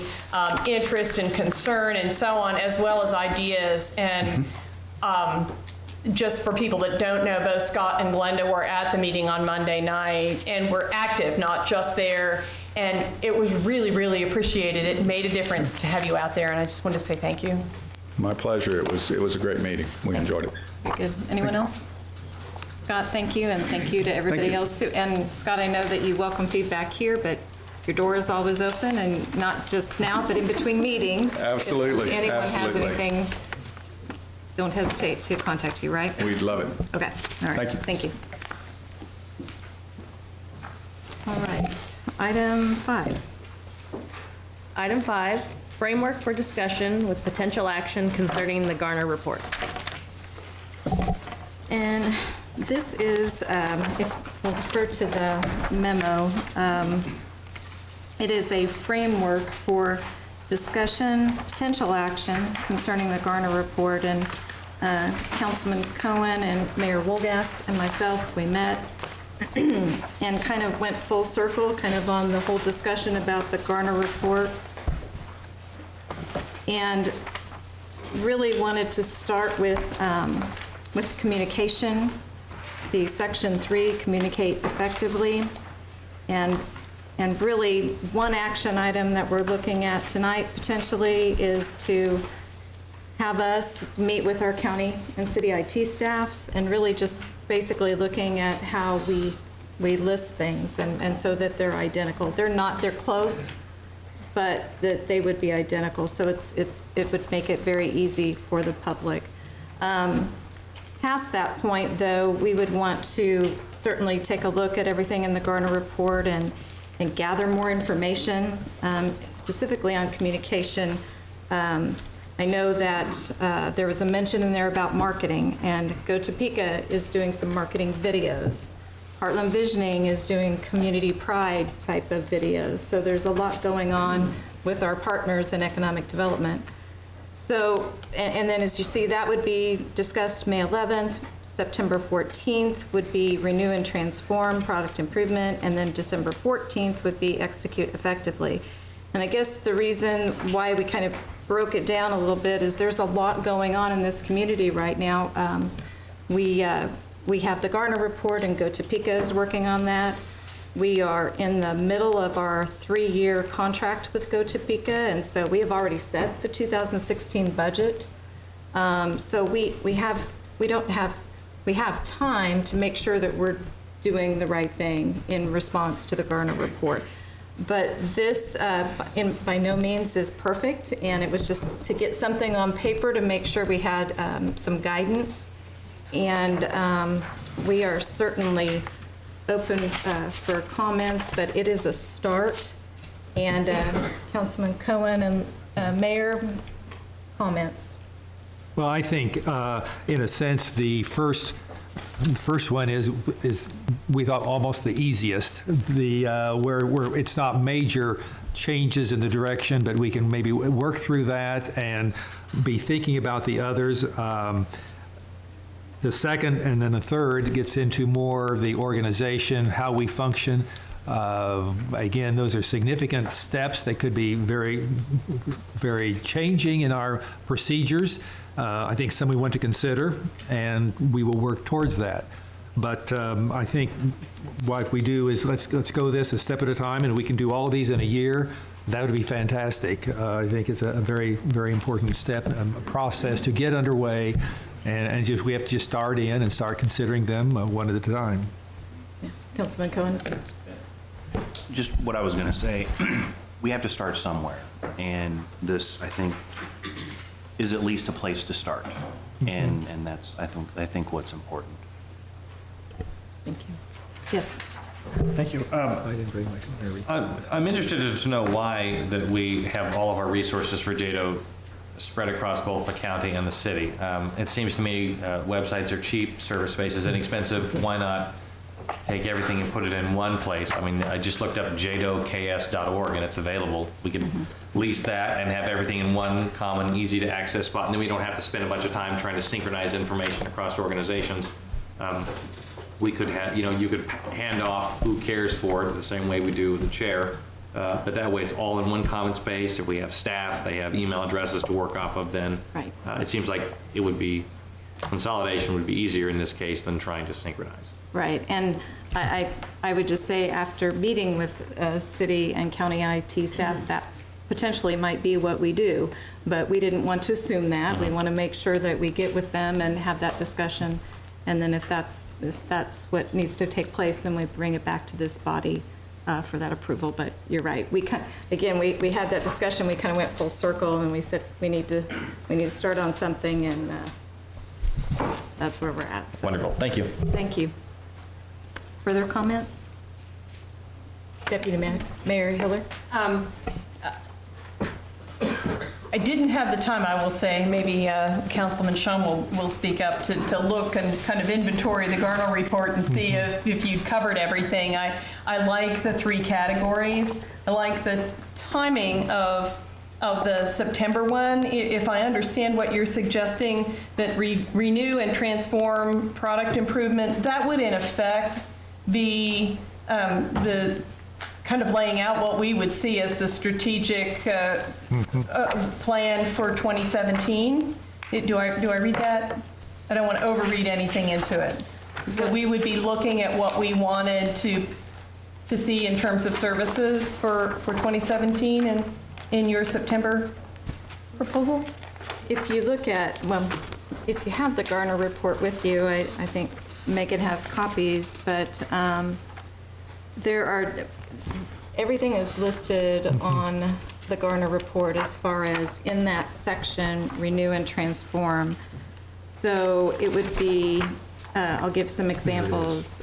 C: interest and concern and so on, as well as ideas. And just for people that don't know, both Scott and Glenda were at the meeting on Monday night and were active, not just there. And it was really, really appreciated. It made a difference to have you out there, and I just wanted to say thank you.
P: My pleasure. It was a great meeting. We enjoyed it.
A: Good. Anyone else? Scott, thank you, and thank you to everybody else too. And Scott, I know that you welcome feedback here, but your door is always open, and not just now, but in between meetings.
P: Absolutely.
A: If anyone has anything, don't hesitate to contact you, right?
P: We'd love it.
A: Okay. All right.
P: Thank you.
A: Thank you. All right. Item 5.
B: Item 5, framework for discussion with potential action concerning the Garner report.
A: And this is, if we'll refer to the memo, it is a framework for discussion, potential action concerning the Garner report. And Councilman Cohen and Mayor Wolgast and myself, we met and kind of went full circle, kind of on the whole discussion about the Garner report. And really wanted to start with communication, the Section 3, communicate effectively, and really one action item that we're looking at tonight potentially is to have us meet with our county and city IT staff and really just basically looking at how we list things and so that they're identical. They're close, but that they would be identical. So it would make it very easy for the public. Past that point, though, we would want to certainly take a look at everything in the Garner report and and gather more information, specifically on communication. I know that there was a mention in there about marketing, and Go Topeka is doing some marketing videos. Heartland Visioning is doing community pride type of videos. So there's a lot going on with our partners in economic development. So, and then as you see, that would be discussed May 11th, September 14th would be Renew and Transform, Product Improvement, and then December 14th would be Execute Effectively. And I guess the reason why we kind of broke it down a little bit is there's a lot going on in this community right now. We have the Garner Report, and Go Topeka is working on that. We are in the middle of our 3-year contract with Go Topeka, and so we have already set the 2016 budget. So we have time to make sure that we're doing the right thing in response to the Garner Report. But this, by no means is perfect, and it was just to get something on paper to make sure we had some guidance. And we are certainly open for comments, but it is a start. And Councilman Cohen and Mayor, comments?
D: Well, I think, in a sense, the first one is we thought almost the easiest, where it's not major changes in the direction, but we can maybe work through that and be thinking about the others. The second and then the third gets into more of the organization, how we function. Again, those are significant steps. They could be very, very changing in our procedures. I think some we want to consider, and we will work towards that. But I think what we do is let's go this a step at a time, and we can do all of these in a year. That would be fantastic. I think it's a very, very important step, a process to get underway, and we have to just start in and start considering them one at a time.
A: Yeah. Councilman Cohen.
Q: Just what I was going to say, we have to start somewhere, and this, I think, is at least a place to start, and that's I think what's important.
A: Thank you. Yes.
I: Thank you. I'm interested to know why that we have all of our resources for JEDO spread across both the county and the city. It seems to me websites are cheap, service space is inexpensive. Why not take everything and put it in one place? I mean, I just looked up JEDOKS.org and it's available. We could lease that and have everything in one common, easy to access spot, and then we don't have to spend a bunch of time trying to synchronize information across organizations. We could have, you could hand off who cares for it the same way we do with the chair. But that way it's all in one common space. If we have staff, they have email addresses to work off of, then
A: right.
I: It seems like it would be, consolidation would be easier in this case than trying to synchronize.
A: Right, and I would just say after meeting with city and county IT staff, that potentially might be what we do, but we didn't want to assume that. We want to make sure that we get with them and have that discussion, and then if that's what needs to take place, then we bring it back to this body for that approval. But you're right. We had that discussion. We kind of went full circle, and we said we need to start on something, and that's where we're at. So.
I: Wonderful. Thank you.
A: Thank you. Further comments? Deputy Mayor Hiller?
C: I didn't have the time, I will say. Maybe Councilman Shum will speak up to look and kind of inventory the Garner Report and see if you'd covered everything. I like the 3 categories. I like the timing of the September one. If I understand what you're suggesting, that renew and transform product improvement, that would in effect be the kind of laying out what we would see as the strategic plan for 2017. Do I read that? I don't want to overread anything into it. That we would be looking at what we wanted to see in terms of services for 2017 in your September proposal?
A: If you look at, if you have the Garner Report with you, I think Megan has copies, but everything is listed on the Garner Report as far as in that section, renew and transform. So it would be, I'll give some examples.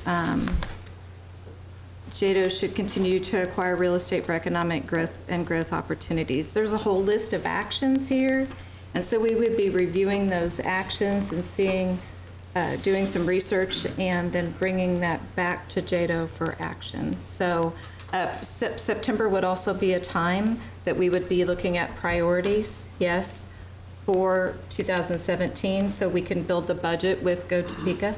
A: JEDO should continue to acquire real estate for economic growth and growth opportunities. There's a whole list of actions here, and so we would be reviewing those actions and seeing, doing some research, and then bringing that back to JEDO for action. So September would also be a time that we would be looking at priorities, yes, for 2017, so we can build the budget with Go Topeka.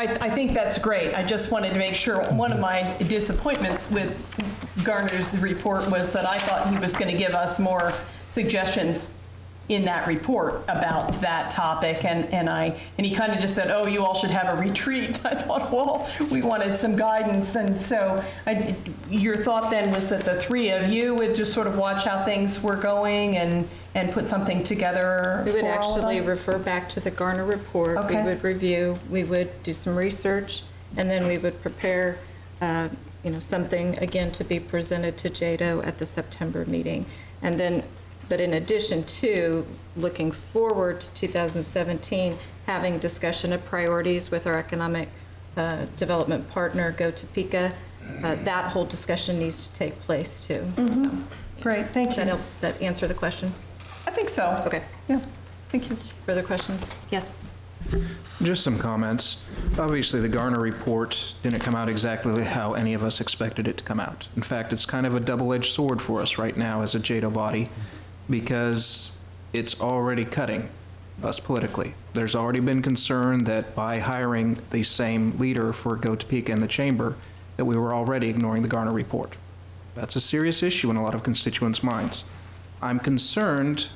C: I think that's great. I just wanted to make sure, one of my disappointments with Garner's report was that I thought he was going to give us more suggestions in that report about that topic, and he kind of just said, oh, you all should have a retreat. I thought, well, we wanted some guidance, and so your thought then was that the three of you would just sort of watch how things were going and put something together.
A: We would
C: for all of
A: actually
C: us?
A: refer back to the Garner report.
C: Okay.
A: We would review, we would do some research, and then we would prepare something, again, to be presented to JEDO at the September meeting. And then, but in addition to looking forward to 2017, having discussion of priorities with our economic development partner, Go Topeka, that whole discussion needs to take place too.
C: Mhm.
A: So,
C: Great, thank you.
A: Does that answer the question?
C: I think so.
A: Okay.
C: Yeah, thank you.
A: Further questions? Yes.
J: Just some comments. Obviously, the Garner report didn't come out exactly how any of us expected it to come out. In fact, it's kind of a double-edged sword for us right now as a JEDO body, because it's already cutting us politically. There's already been concern that by hiring the same leader for Go Topeka in the chamber, that we were already ignoring the Garner report. That's a serious issue in a lot of constituents' minds. I'm concerned,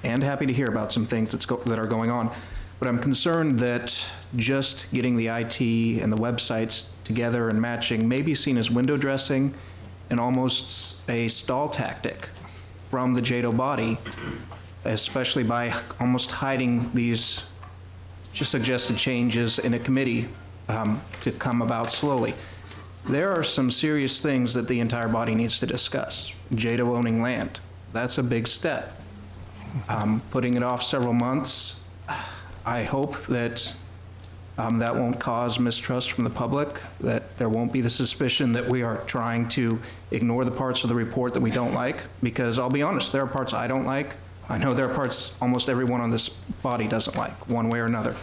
J: and happy to hear about some things that are going on, but I'm concerned that just getting the IT and the websites together and matching may be seen as window dressing and almost a stall tactic from the JEDO body, especially by almost hiding these just suggested changes in a committee to come about slowly. There are some serious things that the entire body needs to discuss. JEDO owning land, that's a big step. Putting it off several months, I hope that that won't cause mistrust from the public, that there won't be the suspicion that we are trying to ignore the parts of the report that we don't like, because I'll be honest, there are parts I don't like. I know there are parts almost everyone on this body doesn't like, one way or another.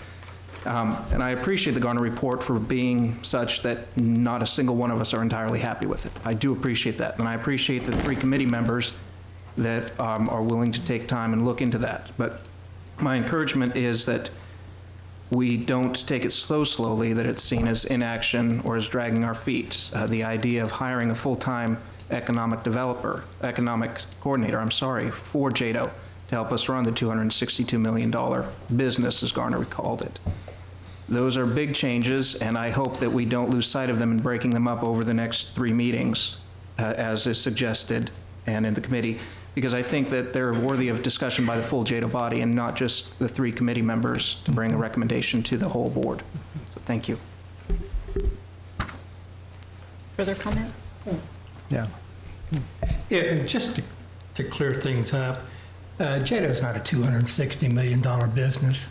J: And I appreciate the Garner report for being such that not a single one of us are entirely happy with it. I do appreciate that, and I appreciate the three committee members that are willing to take time and look into that. But my encouragement is that we don't take it slowly, that it's seen as inaction or as dragging our feet. The idea of hiring a full-time economic coordinator, for JEDO to help us run the $262 million business, as Garner called it. Those are big changes, and I hope that we don't lose sight of them in breaking them up over the next 3 meetings, as is suggested and in the committee, because I think that they're worthy of discussion by the full JEDO body and not just the 3 committee members to bring a recommendation to the whole board. So thank you.
A: Further comments?
R: Yeah. Yeah, just to clear things up, JEDO is not a $260 million business.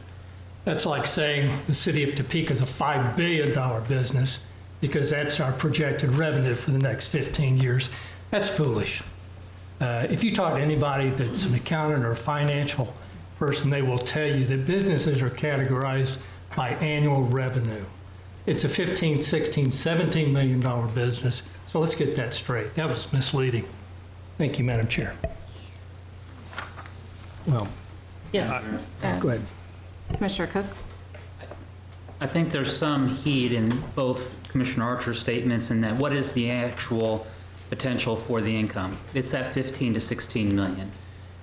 R: That's like saying the city of Topeka is a $5 billion business, because that's our projected revenue for the next 15 years. That's foolish. If you talk to anybody that's an accountant or a financial person, they will tell you that businesses are categorized by annual revenue. It's a $15, $16, $17 million business, so let's get that straight. That was misleading. Thank you, Madam Chair.
D: Well,
A: Yes.
D: go ahead.
A: Commissioner Cook?
S: I think there's some heat in both Commissioner Archer's statements in that what is the actual potential for the income? It's that 15 to 16 million.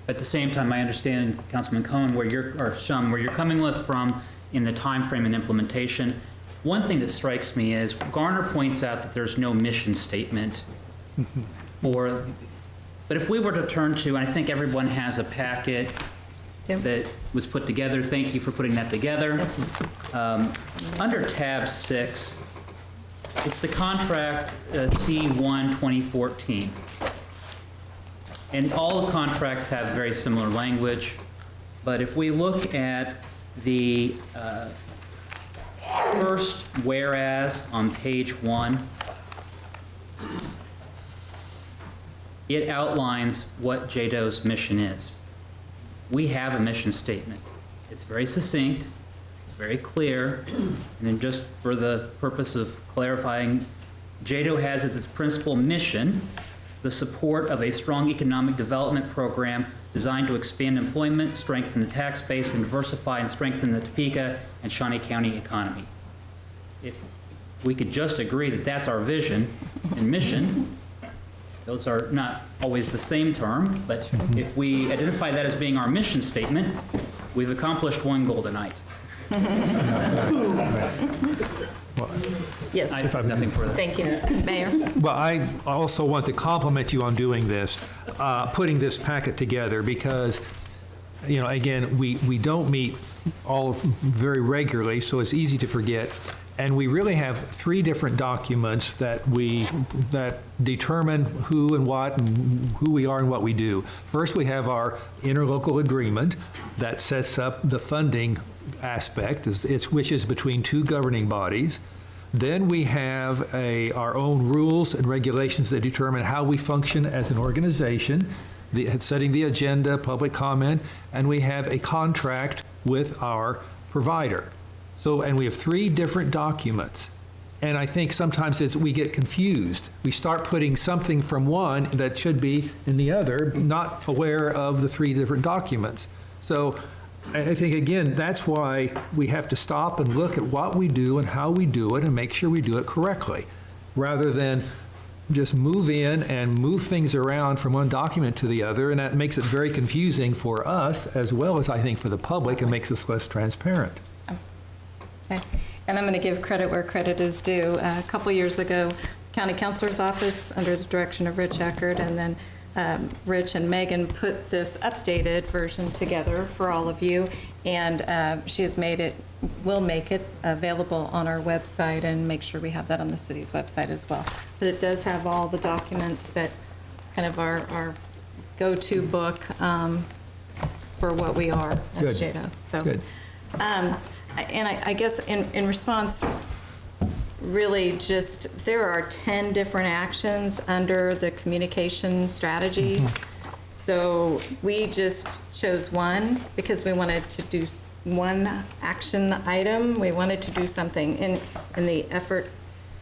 S: At the same time, I understand, Councilman Cohen, where you're coming with from in the time frame and implementation. One thing that strikes me is Garner points out that there's no mission statement for, but if we were to turn to, and I think everyone has a packet that was put together. Thank you for putting that together. Under tab 6, it's the contract C1 2014. And all the contracts have very similar language. But if we look at the first whereas on page 1, It outlines what JEDO's mission is. We have a mission statement. It's very succinct, very clear, and then just for the purpose of clarifying, JEDO has as its principal mission the support of a strong economic development program designed to expand employment, strengthen the tax base, and diversify and strengthen the Topeka and Shawnee County economy. If we could just agree that that's our vision and mission, those are not always the same term, but if we identify that as being our mission statement, we've accomplished one goal tonight.
A: Yes.
S: I have nothing further.
A: Thank you. Mayor?
D: Well, I also want to compliment you on doing this, putting this packet together, because, you know, again, we don't meet all very regularly, so it's easy to forget. And we really have 3 different documents that determine who and what and who we are and what we do. First, we have our interlocal agreement that sets up the funding aspect, which is between 2 governing bodies. Then we have our own rules and regulations that determine how we function as an organization, setting the agenda, public comment, and we have a contract with our provider. So, and we have 3 different documents. And I think sometimes we get confused. We start putting something from one that should be in the other, not aware of the 3 different documents. So I think, again, that's why we have to stop and look at what we do and how we do it and make sure we do it correctly, rather than just move in and move things around from one document to the other. And that makes it very confusing for us, as well as, I think, for the public, and makes us less transparent.
A: Okay. And I'm going to give credit where credit is due. A couple years ago, County Councilor's Office, under the direction of Rich Eckert, and then Rich and Megan put this updated version together for all of you, and she has will make it available on our website and make sure we have that on the city's website as well. But it does have all the documents that kind of our go-to book for what we are as JEDO. So,
D: Good.
A: And I guess in response, really just, there are 10 different actions under the communication strategy. So we just chose one because we wanted to do one action item. We wanted to do something in the effort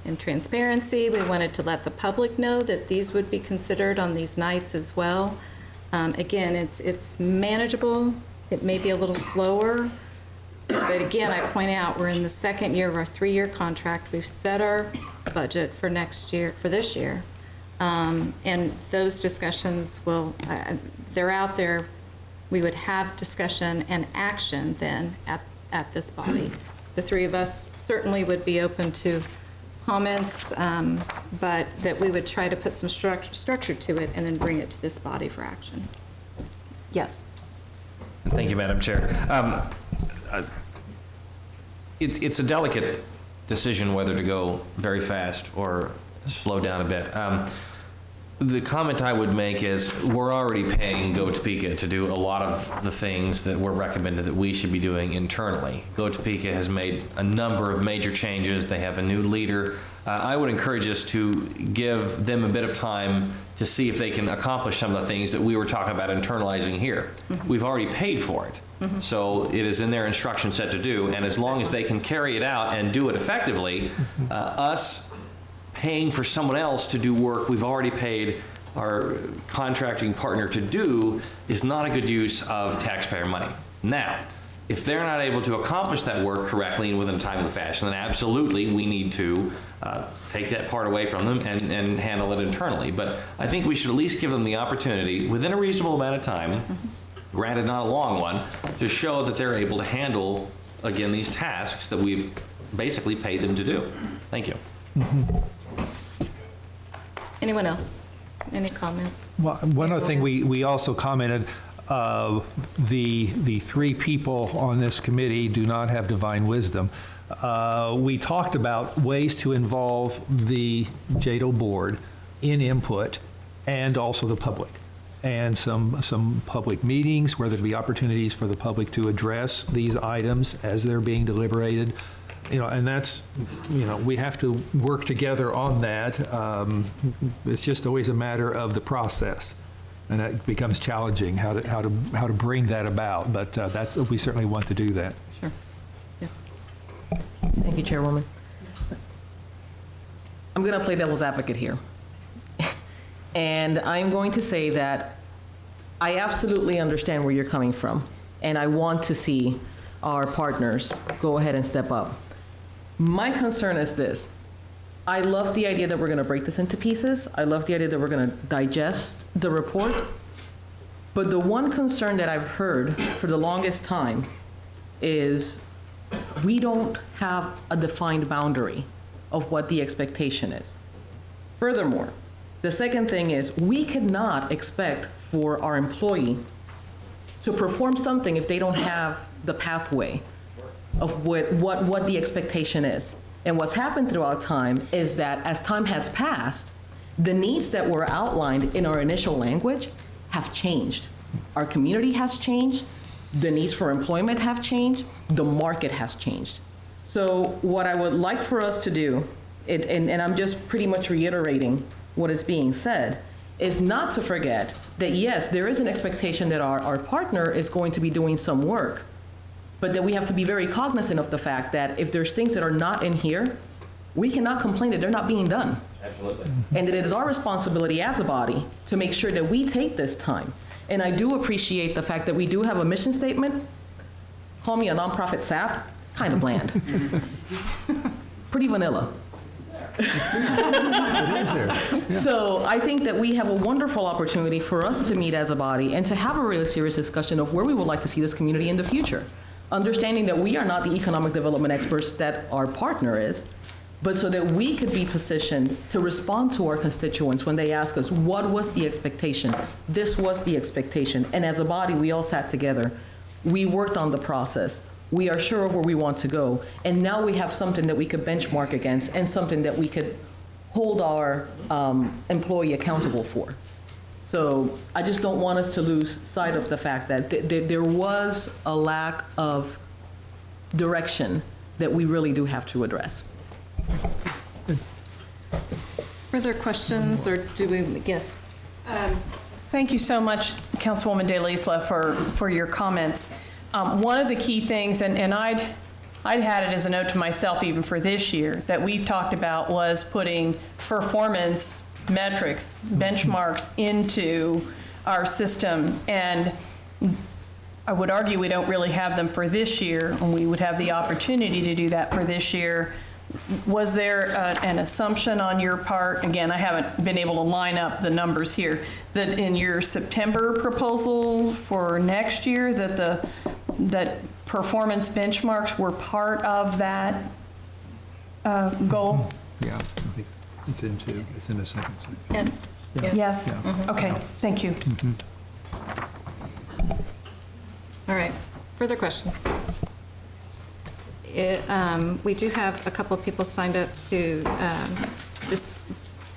A: and transparency. We wanted to let the public know that these would be considered on these nights as well. Again, it's manageable. It may be a little slower. But again, I point out, we're in the 2nd year of our 3-year contract. We've set our budget for next year, for this year. And those discussions they're out there. We would have discussion and action then at this body. The 3 of us certainly would be open to comments, but that we would try to put some structure to it and then bring it to this body for action. Yes.
I: Thank you, Madam Chair. It's a delicate decision whether to go very fast or slow down a bit. The comment I would make is we're already paying Go Topeka to do a lot of the things that were recommended that we should be doing internally. Go Topeka has made a number of major changes. They have a new leader. I would encourage us to give them a bit of time to see if they can accomplish some of the things that we were talking about internalizing here. We've already paid for it. So it is in their instruction set to do, and as long as they can carry it out and do it effectively, us paying for someone else to do work we've already paid our contracting partner to do is not a good use of taxpayer money. Now, if they're not able to accomplish that work correctly and within a timely fashion, then absolutely we need to take that part away from them and handle it internally. But I think we should at least give them the opportunity, within a reasonable amount of time, granted not a long one, to show that they're able to handle, again, these tasks that we've basically paid them to do. Thank you.
A: Anyone else? Any comments?
D: Well, one other thing we also commented, the 3 people on this committee do not have divine wisdom. We talked about ways to involve the JEDO board in input and also the public, and some public meetings where there'd be opportunities for the public to address these items as they're being deliberated. and that's, we have to work together on that. It's just always a matter of the process, and that becomes challenging, how to bring that about. But we certainly want to do that.
B: Sure. Yes.
H: Thank you, Chairwoman. I'm going to play devil's advocate here. And I'm going to say that I absolutely understand where you're coming from, and I want to see our partners go ahead and step up. My concern is this. I love the idea that we're going to break this into pieces. I love the idea that we're going to digest the report. But the one concern that I've heard for the longest time is we don't have a defined boundary of what the expectation is. Furthermore, the second thing is we cannot expect for our employee to perform something if they don't have the pathway of what the expectation is. And what's happened throughout time is that as time has passed, the needs that were outlined in our initial language have changed. Our community has changed, the needs for employment have changed, the market has changed. So what I would like for us to do, and I'm just pretty much reiterating what is being said, is not to forget that yes, there is an expectation that our partner is going to be doing some work, but that we have to be very cognizant of the fact that if there's things that are not in here, we cannot complain that they're not being done.
I: Absolutely.
H: And that it is our responsibility as a body to make sure that we take this time. And I do appreciate the fact that we do have a mission statement. Call me a nonprofit sap, kind of bland. Pretty vanilla.
D: It is there. Yeah.
H: So I think that we have a wonderful opportunity for us to meet as a body and to have a really serious discussion of where we would like to see this community in the future. Understanding that we are not the economic development experts that our partner is, but so that we could be positioned to respond to our constituents when they ask us, what was the expectation? This was the expectation. And as a body, we all sat together. We worked on the process. We are sure of where we want to go. And now we have something that we could benchmark against and something that we could hold our employee accountable for. So I just don't want us to lose sight of the fact that there was a lack of direction that we really do have to address.
A: Further questions, or do we, yes?
C: Thank you so much, Councilwoman De Lisla, for your comments. One of the key things, and I'd had it as a note to myself even for this year, that we've talked about was putting performance metrics, benchmarks into our system. And I would argue we don't really have them for this year, and we would have the opportunity to do that for this year. Was there an assumption on your part, again, I haven't been able to line up the numbers here, that in your September proposal for next year that performance benchmarks were part of that goal?
D: Yeah, I think it's in the second section.
A: Yes.
D: Yeah.
C: Yes?
D: Yeah.
C: Mm-hmm. Okay, thank you.
D: Mm-hmm.
A: All right, further questions? We do have a couple of people signed up to just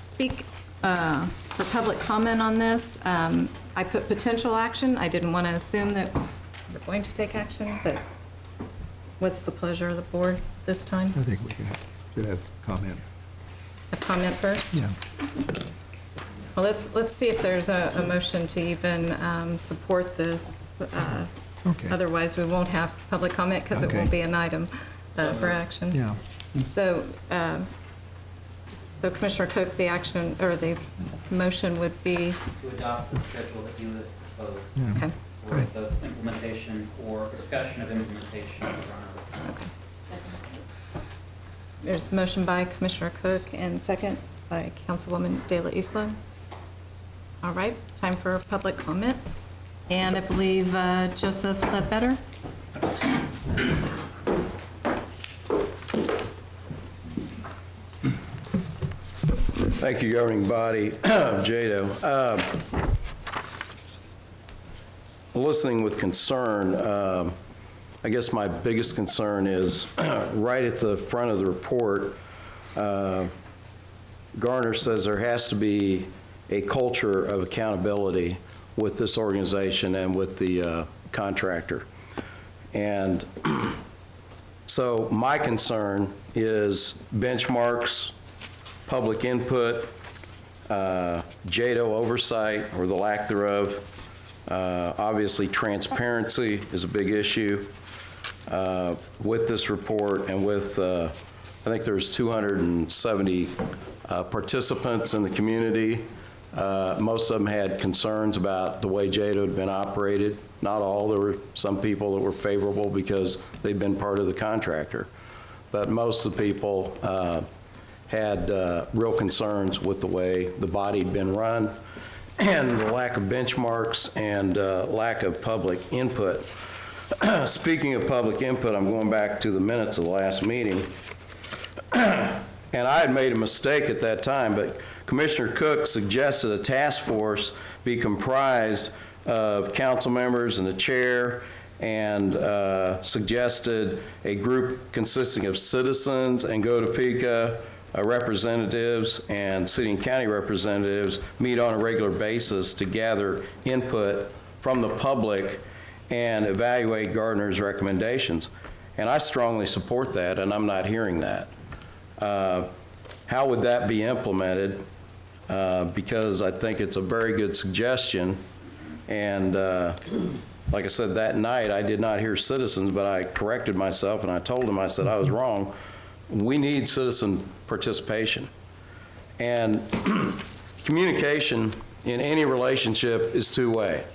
A: speak for public comment on this. I put potential action. I didn't want to assume that we're going to take action, but what's the pleasure of the board this time?
D: I think we should have comment.
A: A comment first?
D: Yeah.
A: Well, let's see if there's a motion to even support this.
D: Okay.
A: Otherwise, we won't have public comment because it won't be an item for action.
D: Yeah.
A: So, so Commissioner Cook, the action or the motion would be
S: To adopt the schedule that you have proposed.
D: Yeah.
A: Okay.
S: For the implementation or discussion of implementation of the
A: Okay. There's a motion by Commissioner Cook and second by Councilwoman De La Isla. All right, time for public comment. And I believe Joseph Ledbetter.
E: Thank you, governing body, JEDO. Listening with concern, I guess my biggest concern is right at the front of the report, Garner says there has to be a culture of accountability with this organization and with the contractor. And So my concern is benchmarks, public input, JEDO oversight or the lack thereof. Obviously, transparency is a big issue with this report and with, I think there's 270 participants in the community. Most of them had concerns about the way JEDO had been operated. Not all. There were some people that were favorable because they'd been part of the contractor. But most of the people had real concerns with the way the body had been run and the lack of benchmarks and lack of public input. Speaking of public input, I'm going back to the minutes of the last meeting. And I had made a mistake at that time, but Commissioner Cook suggested a task force be comprised of council members and the chair, and suggested a group consisting of citizens and Go Topeka representatives and city and county representatives meet on a regular basis to gather input from the public and evaluate Gardner's recommendations. And I strongly support that, and I'm not hearing that. How would that be implemented? Because I think it's a very good suggestion. And like I said, that night I did not hear citizens, but I corrected myself and I told them, I said I was wrong. We need citizen participation. And communication in any relationship is two-way.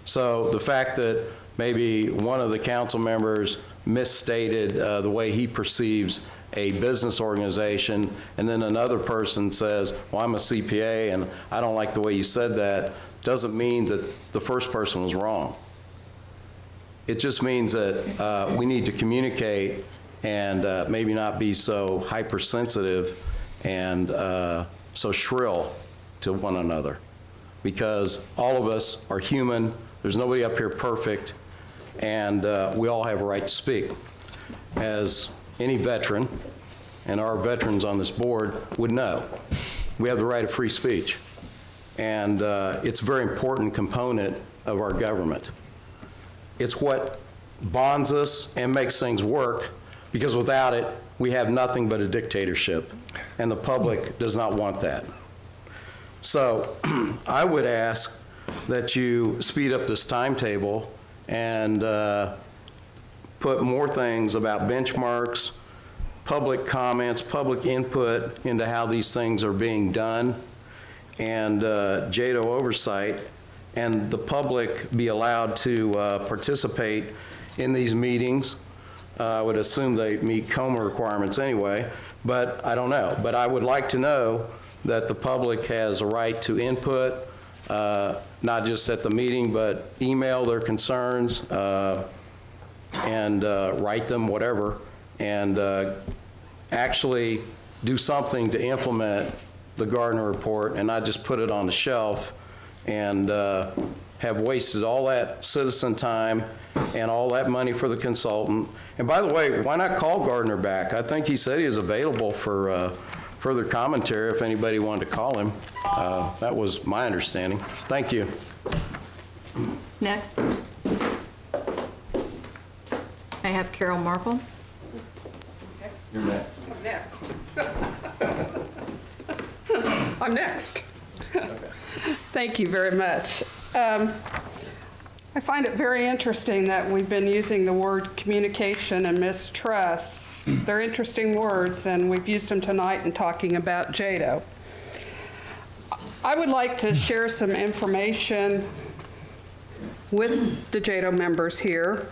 E: So the fact that maybe one of the council members misstated the way he perceives a business organization, and then another person says, well, I'm a CPA and I don't like the way you said that, doesn't mean that the first person was wrong. It just means that we need to communicate and maybe not be so hypersensitive and so shrill to one another, because all of us are human. There's nobody up here perfect, and we all have a right to speak. As any veteran, and our veterans on this board would know, we have the right of free speech. And it's a very important component of our government. It's what bonds us and makes things work, because without it, we have nothing but a dictatorship, and the public does not want that. So I would ask that you speed up this timetable and put more things about benchmarks, public comments, public input into how these things are being done, and JEDO oversight, and the public be allowed to participate in these meetings. I would assume they meet COMA requirements anyway, but I don't know. But I would like to know that the public has a right to input, not just at the meeting, but email their concerns and write them, whatever, and actually do something to implement the Gardner report and not just put it on the shelf and have wasted all that citizen time and all that money for the consultant. And by the way, why not call Gardner back? I think he said he is available for further commentary if anybody wanted to call him. That was my understanding. Thank you.
A: Next. I have Carol Marple.
E: You're next.
L: I'm next. I'm next. Thank you very much. I find it very interesting that we've been using the word communication and mistrust. They're interesting words, and we've used them tonight in talking about JEDO. I would like to share some information with the JEDO members here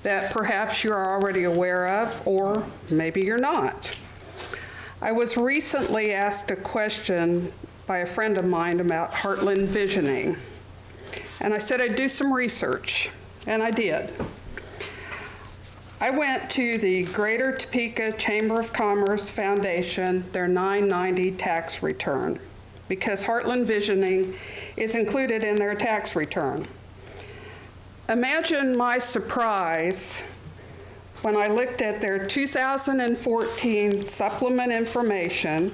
L: that perhaps you're already aware of, or maybe you're not. I was recently asked a question by a friend of mine about Heartland Visioning. And I said I'd do some research, and I did. I went to the Greater Topeka Chamber of Commerce Foundation, their 990 tax return, because Heartland Visioning is included in their tax return. Imagine my surprise when I looked at their 2014 supplement information,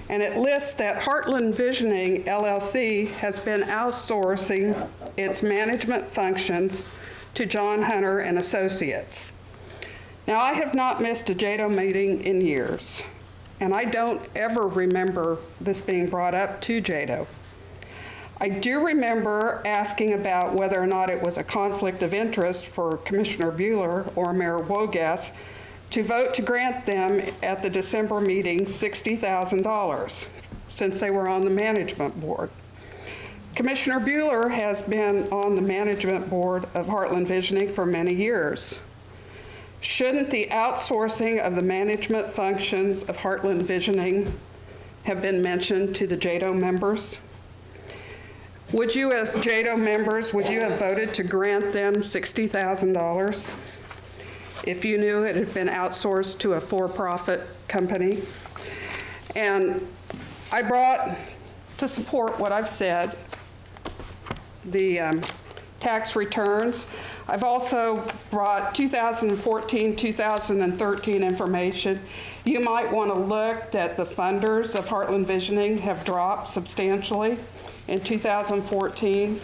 L: and it lists that Heartland Visioning LLC has been outsourcing its management functions to John Hunter and Associates.
T: Now, I have not missed a JEDO meeting in years, and I don't ever remember this being brought up to JEDO. I do remember asking about whether or not it was a conflict of interest for Commissioner Bueller or Mayor Wogas to vote to grant them at the December meeting $60,000 since they were on the management board. Commissioner Bueller has been on the management board of Heartland Visioning for many years. Shouldn't the outsourcing of the management functions of Heartland Visioning have been mentioned to the JEDO members? Would you, as JEDO members, would you have voted to grant them $60,000 if you knew it had been outsourced to a for-profit company? And I brought, to support what I've said, the tax returns. I've also brought 2014, 2013 information. You might want to look that the funders of Heartland Visioning have dropped substantially in 2014.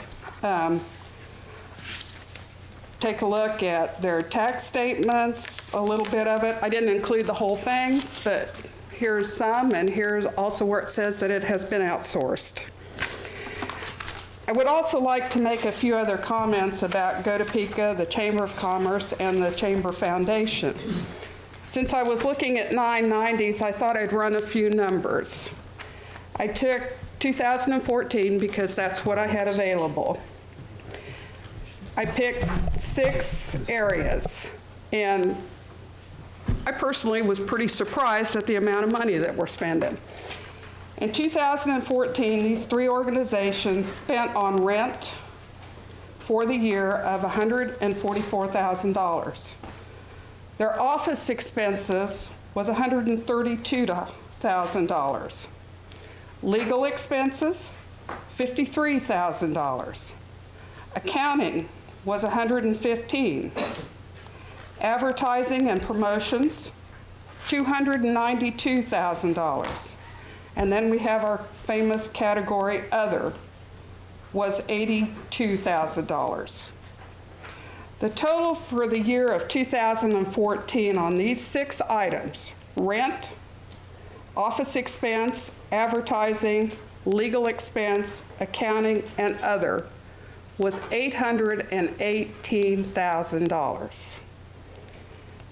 T: Take a look at their tax statements, a little bit of it. I didn't include the whole thing, but here's some, and here's also where it says that it has been outsourced. I would also like to make a few other comments about Go Topeka, the Chamber of Commerce, and the Chamber Foundation. Since I was looking at 990s, I thought I'd run a few numbers. I took 2014 because that's what I had available. I picked 6 areas, and I personally was pretty surprised at the amount of money that we're spending. In 2014, these 3 organizations spent on rent for the year of $144,000. Their office expenses was $132,000. Legal expenses, $53,000. Accounting was $115,000. Advertising and promotions, $292,000. And then we have our famous category Other, was $82,000. The total for the year of 2014 on these 6 items, rent, office expense, advertising, legal expense, accounting, and other, was $818,000.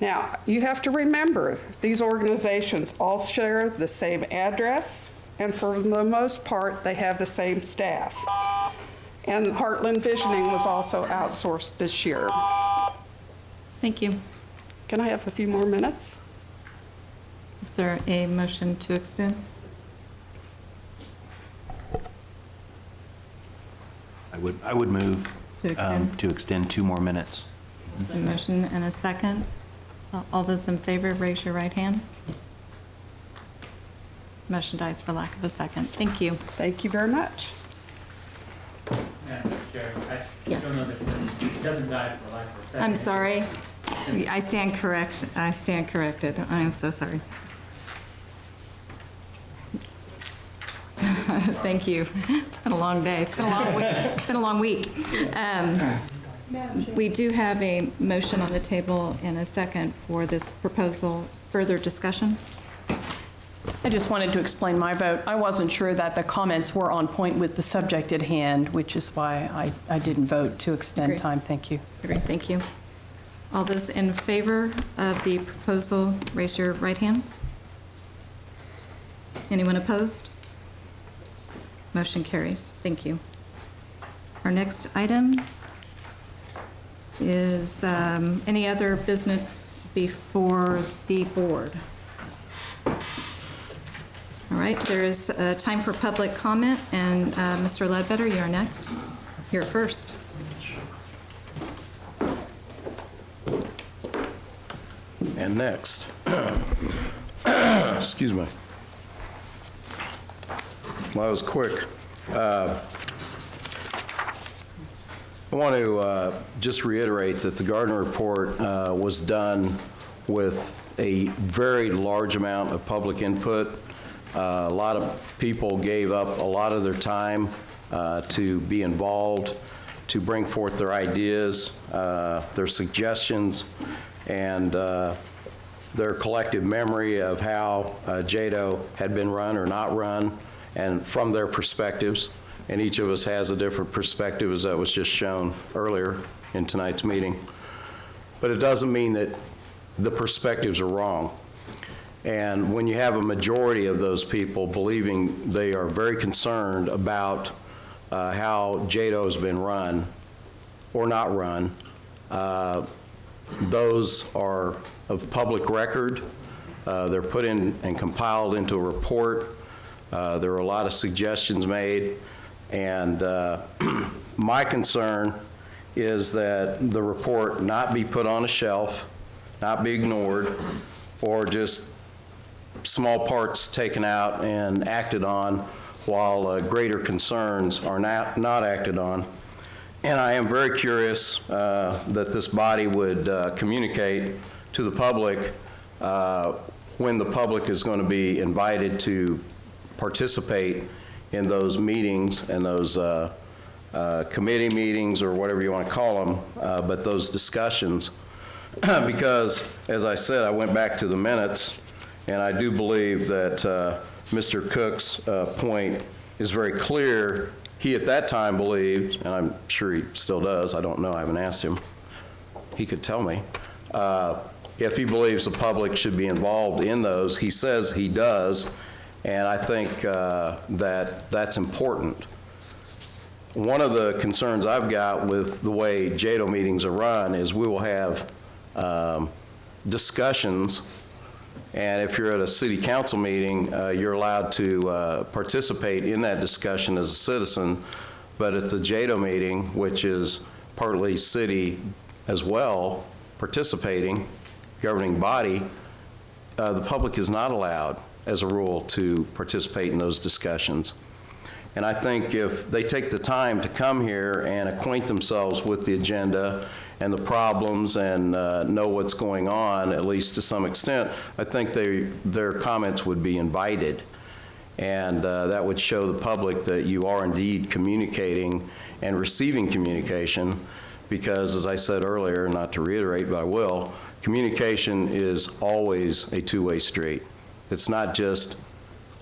T: Now, you have to remember, these organizations all share the same address, and for the most part, they have the same staff. And Heartland Visioning was also outsourced this year.
A: Thank you.
T: Can I have a few more minutes?
A: Is there a motion to extend?
Q: I would move
A: To extend.
Q: 2 more minutes.
A: A motion and a second. All those in favor, raise your right hand. Motion dies for lack of a second. Thank you.
T: Thank you very much.
S: Madam Chair, I
A: Yes.
S: don't know that it doesn't die for lack of a second.
A: I'm sorry. I stand corrected. I am so sorry. Thank you. It's been a long day. It's been a long week. It's been a long week. We do have a motion on the table and a second for this proposal. Further discussion?
C: I just wanted to explain my vote. I wasn't sure that the comments were on point with the subject at hand, which is why I didn't vote to extend
A: Agreed.
C: time. Thank you.
A: Great, thank you. All those in favor of the proposal, raise your right hand. Anyone opposed? Motion carries. Thank you. Our next item is any other business before the board. All right, there is time for public comment, and Mr. Ledbetter, you are next. You're first.
E: And next, excuse me. Well, that was quick. I want to just reiterate that the Gardner report was done with a very large amount of public input. A lot of people gave up a lot of their time to be involved, to bring forth their ideas, their suggestions, and their collective memory of how JEDO had been run or not run, and from their perspectives. And each of us has a different perspective, as that was just shown earlier in tonight's meeting. But it doesn't mean that the perspectives are wrong. And when you have a majority of those people believing they are very concerned about how JEDO has been run or not run, those are of public record. They're put in and compiled into a report. There are a lot of suggestions made. And my concern is that the report not be put on a shelf, not be ignored, or just small parts taken out and acted on while greater concerns are not acted on. And I am very curious that this body would communicate to the public when the public is going to be invited to participate in those meetings and those committee meetings, or whatever you want to call them, but those discussions. Because, as I said, I went back to the minutes, and I do believe that Mr. Cook's point is very clear. He at that time believed, and I'm sure he still does, I don't know, I haven't asked him, he could tell me, if he believes the public should be involved in those. He says he does, and I think that that's important. One of the concerns I've got with the way JEDO meetings are run is we will have discussions, and if you're at a city council meeting, you're allowed to participate in that discussion as a citizen, but at the JEDO meeting, which is partly city as well, participating, governing body, the public is not allowed, as a rule, to participate in those discussions. And I think if they take the time to come here and acquaint themselves with the agenda and the problems and know what's going on, at least to some extent, I think their comments would be invited. And that would show the public that you are indeed communicating and receiving communication, because, as I said earlier, not to reiterate, but I will, communication is always a two-way street. It's not just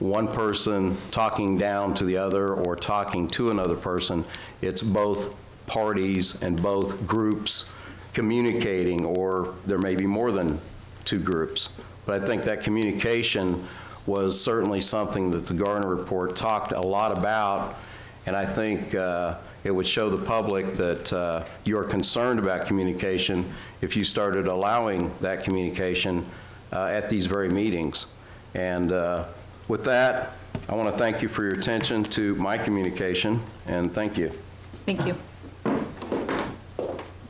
E: one person talking down to the other or talking to another person. It's both parties and both groups communicating, or there may be more than two groups. But I think that communication was certainly something that the Garner report talked a lot about, and I think it would show the public that you're concerned about communication if you started allowing that communication at these very meetings. And with that, I want to thank you for your attention to my communication, and thank you.
A: Thank you.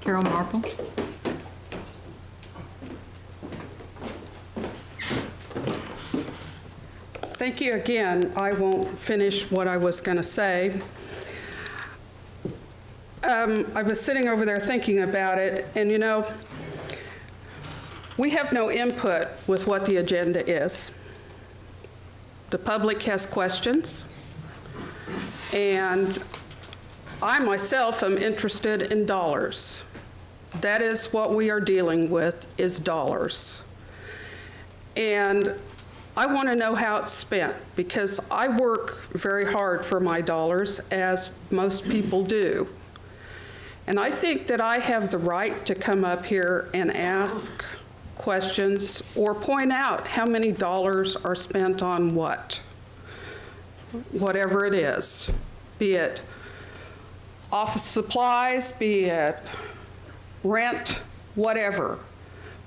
A: Carol Marple.
T: Thank you again. I won't finish what I was going to say. I was sitting over there thinking about it, and you know, we have no input with what the agenda is. The public has questions, and I myself am interested in dollars. That is what we are dealing with, is dollars. And I want to know how it's spent, because I work very hard for my dollars, as most people do. And I think that I have the right to come up here and ask questions or point out how many dollars are spent on what, whatever it is, be it office supplies, be it rent, whatever.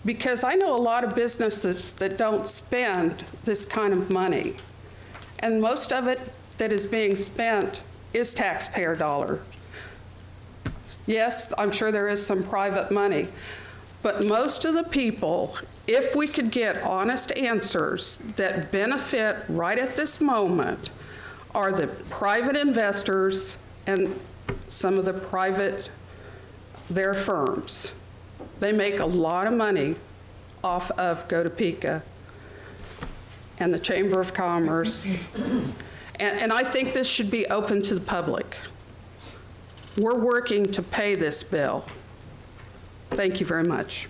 T: Because I know a lot of businesses that don't spend this kind of money. And most of it that is being spent is taxpayer dollar. Yes, I'm sure there is some private money, but most of the people, if we could get honest answers that benefit right at this moment, are the private investors and some of the their firms. They make a lot of money off of Go to Pica and the Chamber of Commerce. And I think this should be open to the public. We're working to pay this bill. Thank you very much.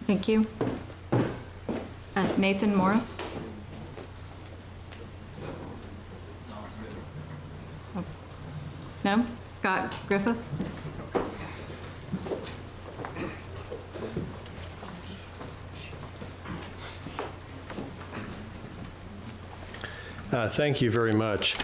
A: Thank you. Nathan Morris? No? Scott Griffith?
N: Thank you very much.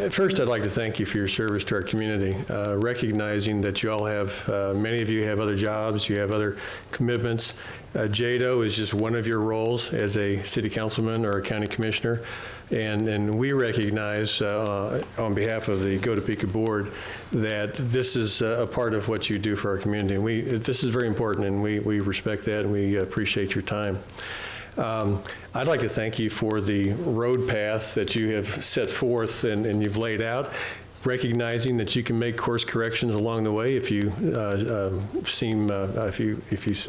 N: First, I'd like to thank you for your service to our community, recognizing that you all have, many of you have other jobs, you have other commitments. JEDO is just one of your roles as a city councilman or a county commissioner, and we recognize on behalf of the Go Topeka board that this is a part of what you do for our community. And this is very important, and we respect that, and we appreciate your time. I'd like to thank you for the road path that you have set forth and you've laid out, recognizing that you can make course corrections along the way if you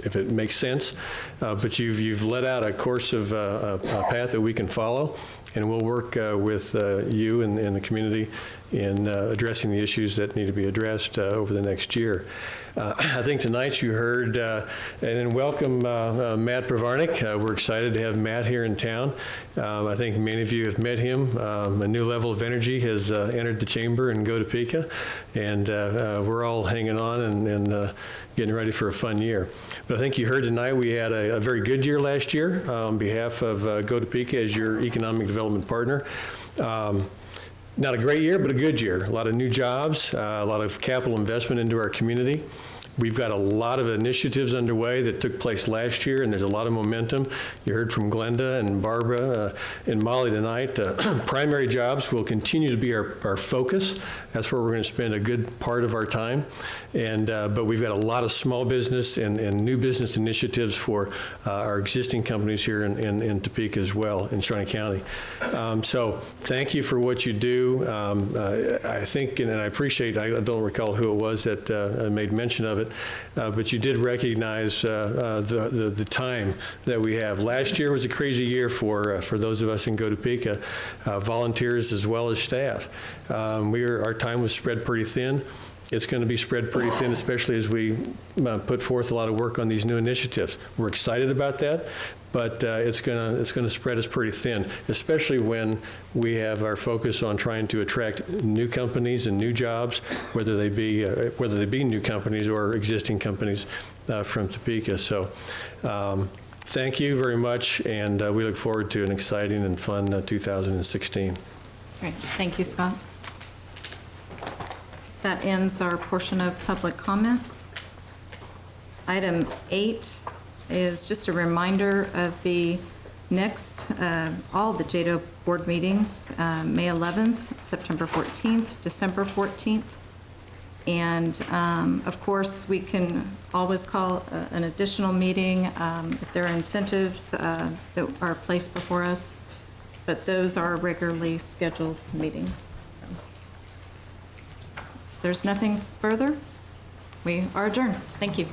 N: if it makes sense. But you've let out a course of a path that we can follow, and we'll work with you and the community in addressing the issues that need to be addressed over the next year. I think tonight you heard, and welcome Matt Pravarnik. We're excited to have Matt here in town. I think many of you have met him. A new level of energy has entered the chamber in Go Topeka, and we're all hanging on and getting ready for a fun year. But I think you heard tonight we had a very good year last year on behalf of Go Topeka as your economic development partner. Not a great year, but a good year. A lot of new jobs, a lot of capital investment into our community. We've got a lot of initiatives underway that took place last year, and there's a lot of momentum. You heard from Glenda and Barbara and Molly tonight. Primary jobs will continue to be our focus. That's where we're going to spend a good part of our time. But we've got a lot of small business and new business initiatives for our existing companies here in Topeka as well, in Shawnee County. So thank you for what you do. I think, and I appreciate, I don't recall who it was that made mention of it, but you did recognize the time that we have. Last year was a crazy year for those of us in Go Topeka, volunteers as well as staff. Our time was spread pretty thin. It's going to be spread pretty thin, especially as we put forth a lot of work on these new initiatives. We're excited about that, but it's going to spread us pretty thin, especially when we have our focus on trying to attract new companies and new jobs, whether they be new companies or existing companies from Topeka. So thank you very much, and we look forward to an exciting and fun 2016.
A: Great. Thank you, Scott. That ends our portion of public comment. Item 8 is just a reminder of the next, all the JEDO board meetings, May 11th, September 14th, December 14th. And of course, we can always call an additional meeting if there are incentives that are placed before us, but those are regularly scheduled meetings. There's nothing further. We are adjourned. Thank you.